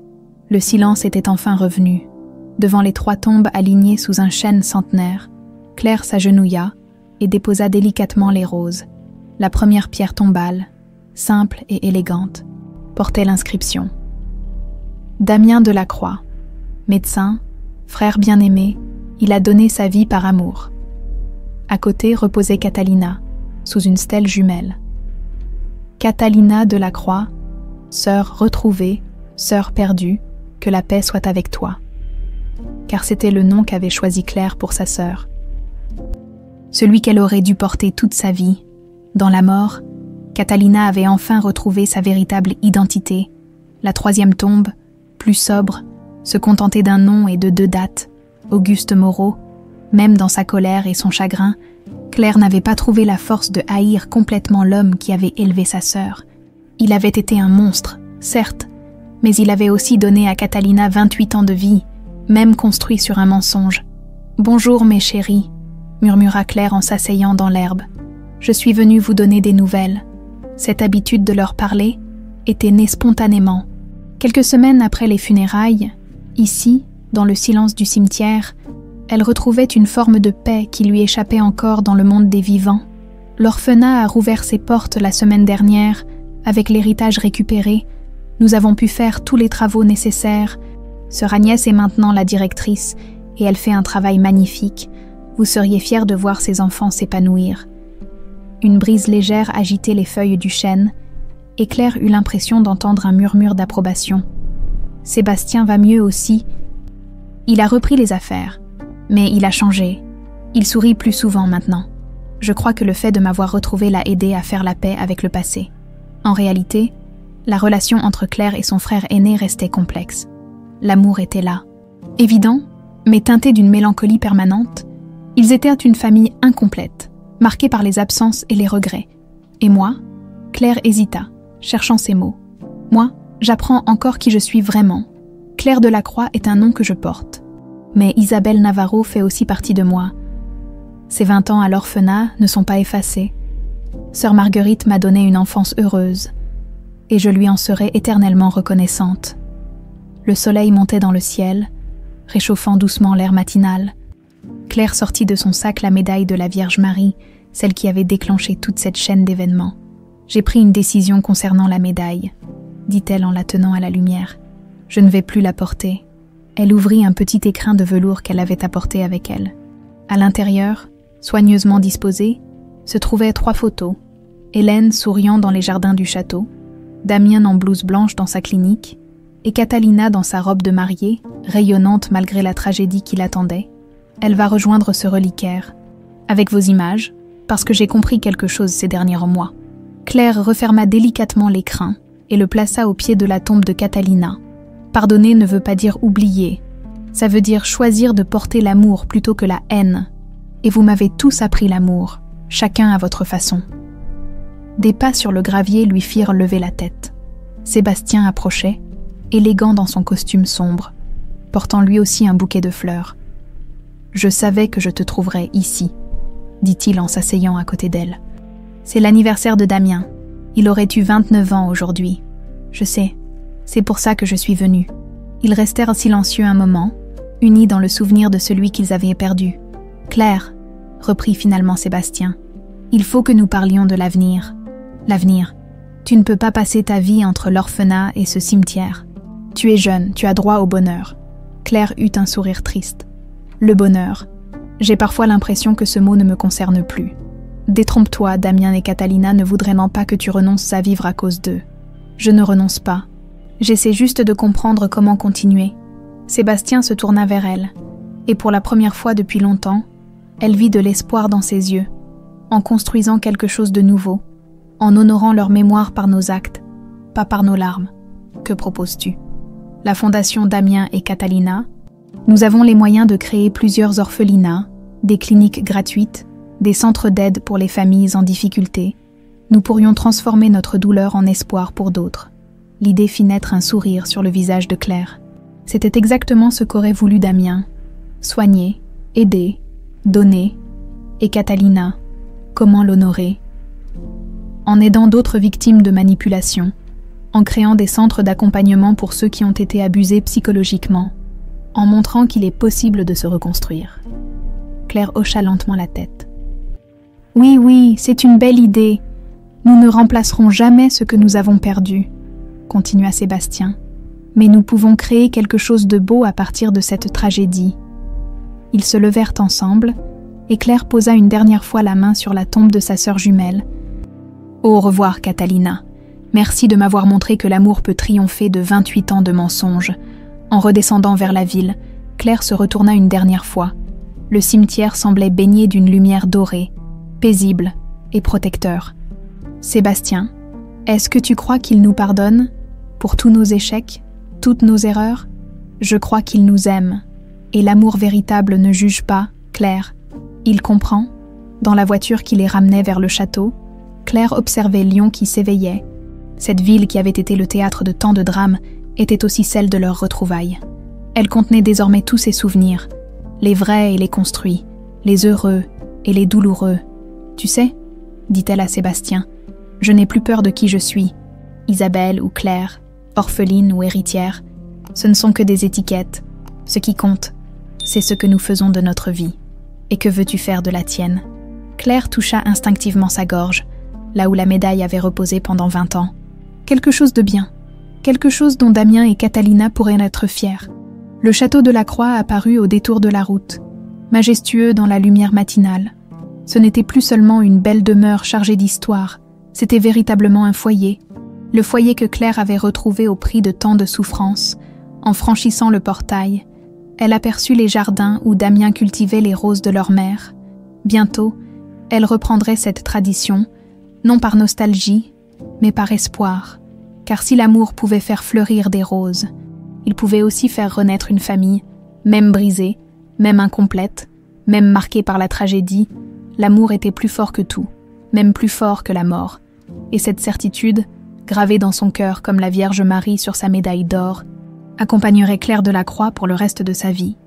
le silence était enfin revenu. Devant les 3 tombes alignées sous un chêne centenaire, Claire s'agenouilla et déposa délicatement les roses. La première pierre tombale, simple et élégante, portait l'inscription. Damien Delacroix, médecin, frère bien-aimé, il a donné sa vie par amour. À côté reposait Catalina, sous une stèle jumelle. Catalina Delacroix, sœur retrouvée, sœur perdue, que la paix soit avec toi. Car c'était le nom qu'avait choisi Claire pour sa sœur. Celui qu'elle aurait dû porter toute sa vie. Dans la mort, Catalina avait enfin retrouvé sa véritable identité. La troisième tombe, plus sobre, se contentait d'un nom et de 2 dates, Auguste Moreau. Même dans sa colère et son chagrin, Claire n'avait pas trouvé la force de haïr complètement l'homme qui avait élevé sa sœur. Il avait été un monstre, certes, mais il avait aussi donné à Catalina 28 ans de vie, même construit sur un mensonge. « Bonjour mes chéris », murmura Claire en s'asseyant dans l'herbe. « Je suis venue vous donner des nouvelles. » Cette habitude de leur parler était née spontanément. Quelques semaines après les funérailles, ici, dans le silence du cimetière, elle retrouvait une forme de paix qui lui échappait encore dans le monde des vivants. L'orphelinat a rouvert ses portes la semaine dernière. Avec l'héritage récupéré, nous avons pu faire tous les travaux nécessaires. Sœur Agnès est maintenant la directrice et elle fait un travail magnifique. Vous seriez fiers de voir ces enfants s'épanouir. Une brise légère agitait les feuilles du chêne et Claire eut l'impression d'entendre un murmure d'approbation. Sébastien va mieux aussi. Il a repris les affaires, mais il a changé. Il sourit plus souvent maintenant. Je crois que le fait de m'avoir retrouvé l'a aidé à faire la paix avec le passé. En réalité, la relation entre Claire et son frère aîné restait complexe. L'amour était là. Évident, mais teinté d'une mélancolie permanente, ils étaient une famille incomplète, marquée par les absences et les regrets. Et moi, Claire hésita, cherchant ses mots. Moi, j'apprends encore qui je suis vraiment. Claire Delacroix est un nom que je porte. Mais Isabelle Navarro fait aussi partie de moi. Ces 20 ans à l'orphelinat ne sont pas effacés. Sœur Marguerite m'a donné une enfance heureuse, et je lui en serai éternellement reconnaissante. Le soleil montait dans le ciel, réchauffant doucement l'air matinal. Claire sortit de son sac la médaille de la Vierge Marie, celle qui avait déclenché toute cette chaîne d'événements. J'ai pris une décision concernant la médaille, dit-elle en la tenant à la lumière. Je ne vais plus la porter. Elle ouvrit un petit écrin de velours qu'elle avait apporté avec elle. À l'intérieur, soigneusement disposées, se trouvaient 3 photos. Hélène souriant dans les jardins du château, Damien en blouse blanche dans sa clinique, et Catalina dans sa robe de mariée, rayonnante malgré la tragédie qui l'attendait. Elle va rejoindre ce reliquaire, avec vos images, parce que j'ai compris quelque chose ces derniers mois. Claire referma délicatement l'écrin et le plaça au pied de la tombe de Catalina. Pardonner ne veut pas dire oublier, ça veut dire choisir de porter l'amour plutôt que la haine. Et vous m'avez tous appris l'amour, chacun à votre façon. Des pas sur le gravier lui firent lever la tête. Sébastien approchait, élégant dans son costume sombre, portant lui aussi un bouquet de fleurs. « Je savais que je te trouverais ici », dit-il en s'asseyant à côté d'elle. « C'est l'anniversaire de Damien. Il aurait eu 29 ans aujourd'hui. Je sais, c'est pour ça que je suis venue. » Ils restèrent silencieux un moment, unis dans le souvenir de celui qu'ils avaient perdu. « Claire, » reprit finalement Sébastien, « il faut que nous parlions de l'avenir. L'avenir. Tu ne peux pas passer ta vie entre l'orphelinat et ce cimetière. Tu es jeune, tu as droit au bonheur. » Claire eut un sourire triste. « Le bonheur. J'ai parfois l'impression que ce mot ne me concerne plus. Détrompe-toi, Damien et Catalina ne voudraient non pas que tu renonces à vivre à cause d'eux. Je ne renonce pas. J'essaie juste de comprendre comment continuer. » Sébastien se tourna vers elle, et pour la première fois depuis longtemps, elle vit de l'espoir dans ses yeux, en construisant quelque chose de nouveau, en honorant leur mémoire par nos actes, pas par nos larmes. Que proposes-tu ? La Fondation Damien et Catalina. Nous avons les moyens de créer plusieurs orphelinats, des cliniques gratuites, des centres d'aide pour les familles en difficulté. Nous pourrions transformer notre douleur en espoir pour d'autres. L'idée fit naître un sourire sur le visage de Claire. C'était exactement ce qu'aurait voulu Damien. Soigner, aider, donner. Et Catalina, comment l'honorer ? En aidant d'autres victimes de manipulation, en créant des centres d'accompagnement pour ceux qui ont été abusés psychologiquement, en montrant qu'il est possible de se reconstruire. Claire hocha lentement la tête. « Oui, c'est une belle idée, Nous ne remplacerons jamais ce que nous avons perdu, continua Sébastien, mais nous pouvons créer quelque chose de beau à partir de cette tragédie. Ils se levèrent ensemble, et Claire posa une dernière fois la main sur la tombe de sa sœur jumelle. « Au revoir, Catalina. Merci de m'avoir montré que l'amour peut triompher de 28 ans de mensonges. » En redescendant vers la ville, Claire se retourna une dernière fois. Le cimetière semblait baigné d'une lumière dorée, paisible et protecteur. « Sébastien, est-ce que tu crois qu'il nous pardonne pour tous nos échecs, toutes nos erreurs? Je crois qu'il nous aime. Et l'amour véritable ne juge pas, Claire. Il comprend. » Dans la voiture qui les ramenait vers le château, Claire observait Lyon qui s'éveillait. Cette ville qui avait été le théâtre de tant de drames était aussi celle de leurs retrouvailles. Elle contenait désormais tous ses souvenirs, les vrais et les construits, les heureux et les douloureux. « Tu sais, » dit-elle à Sébastien, « je n'ai plus peur de qui je suis. Isabelle ou Claire, orpheline ou héritière, ce ne sont que des étiquettes. Ce qui compte, c'est ce que nous faisons de notre vie. Et que veux-tu faire de la tienne ?» Claire toucha instinctivement sa gorge, là où la médaille avait reposé pendant 20 ans. Quelque chose de bien, quelque chose dont Damien et Catalina pourraient être fiers. Le château de la Croix apparut au détour de la route, majestueux dans la lumière matinale. Ce n'était plus seulement une belle demeure chargée d'histoire, c'était véritablement un foyer. Le foyer que Claire avait retrouvé au prix de tant de souffrances. En franchissant le portail, elle aperçut les jardins où Damien cultivait les roses de leur mère. Bientôt, elle reprendrait cette tradition, non par nostalgie, mais par espoir. Car si l'amour pouvait faire fleurir des roses, il pouvait aussi faire renaître une famille, même brisée, même incomplète, même marquée par la tragédie. L'amour était plus fort que tout, même plus fort que la mort. Et cette certitude, gravée dans son cœur comme la Vierge Marie sur sa médaille d'or, accompagnerait Claire de la Croix pour le reste de sa vie.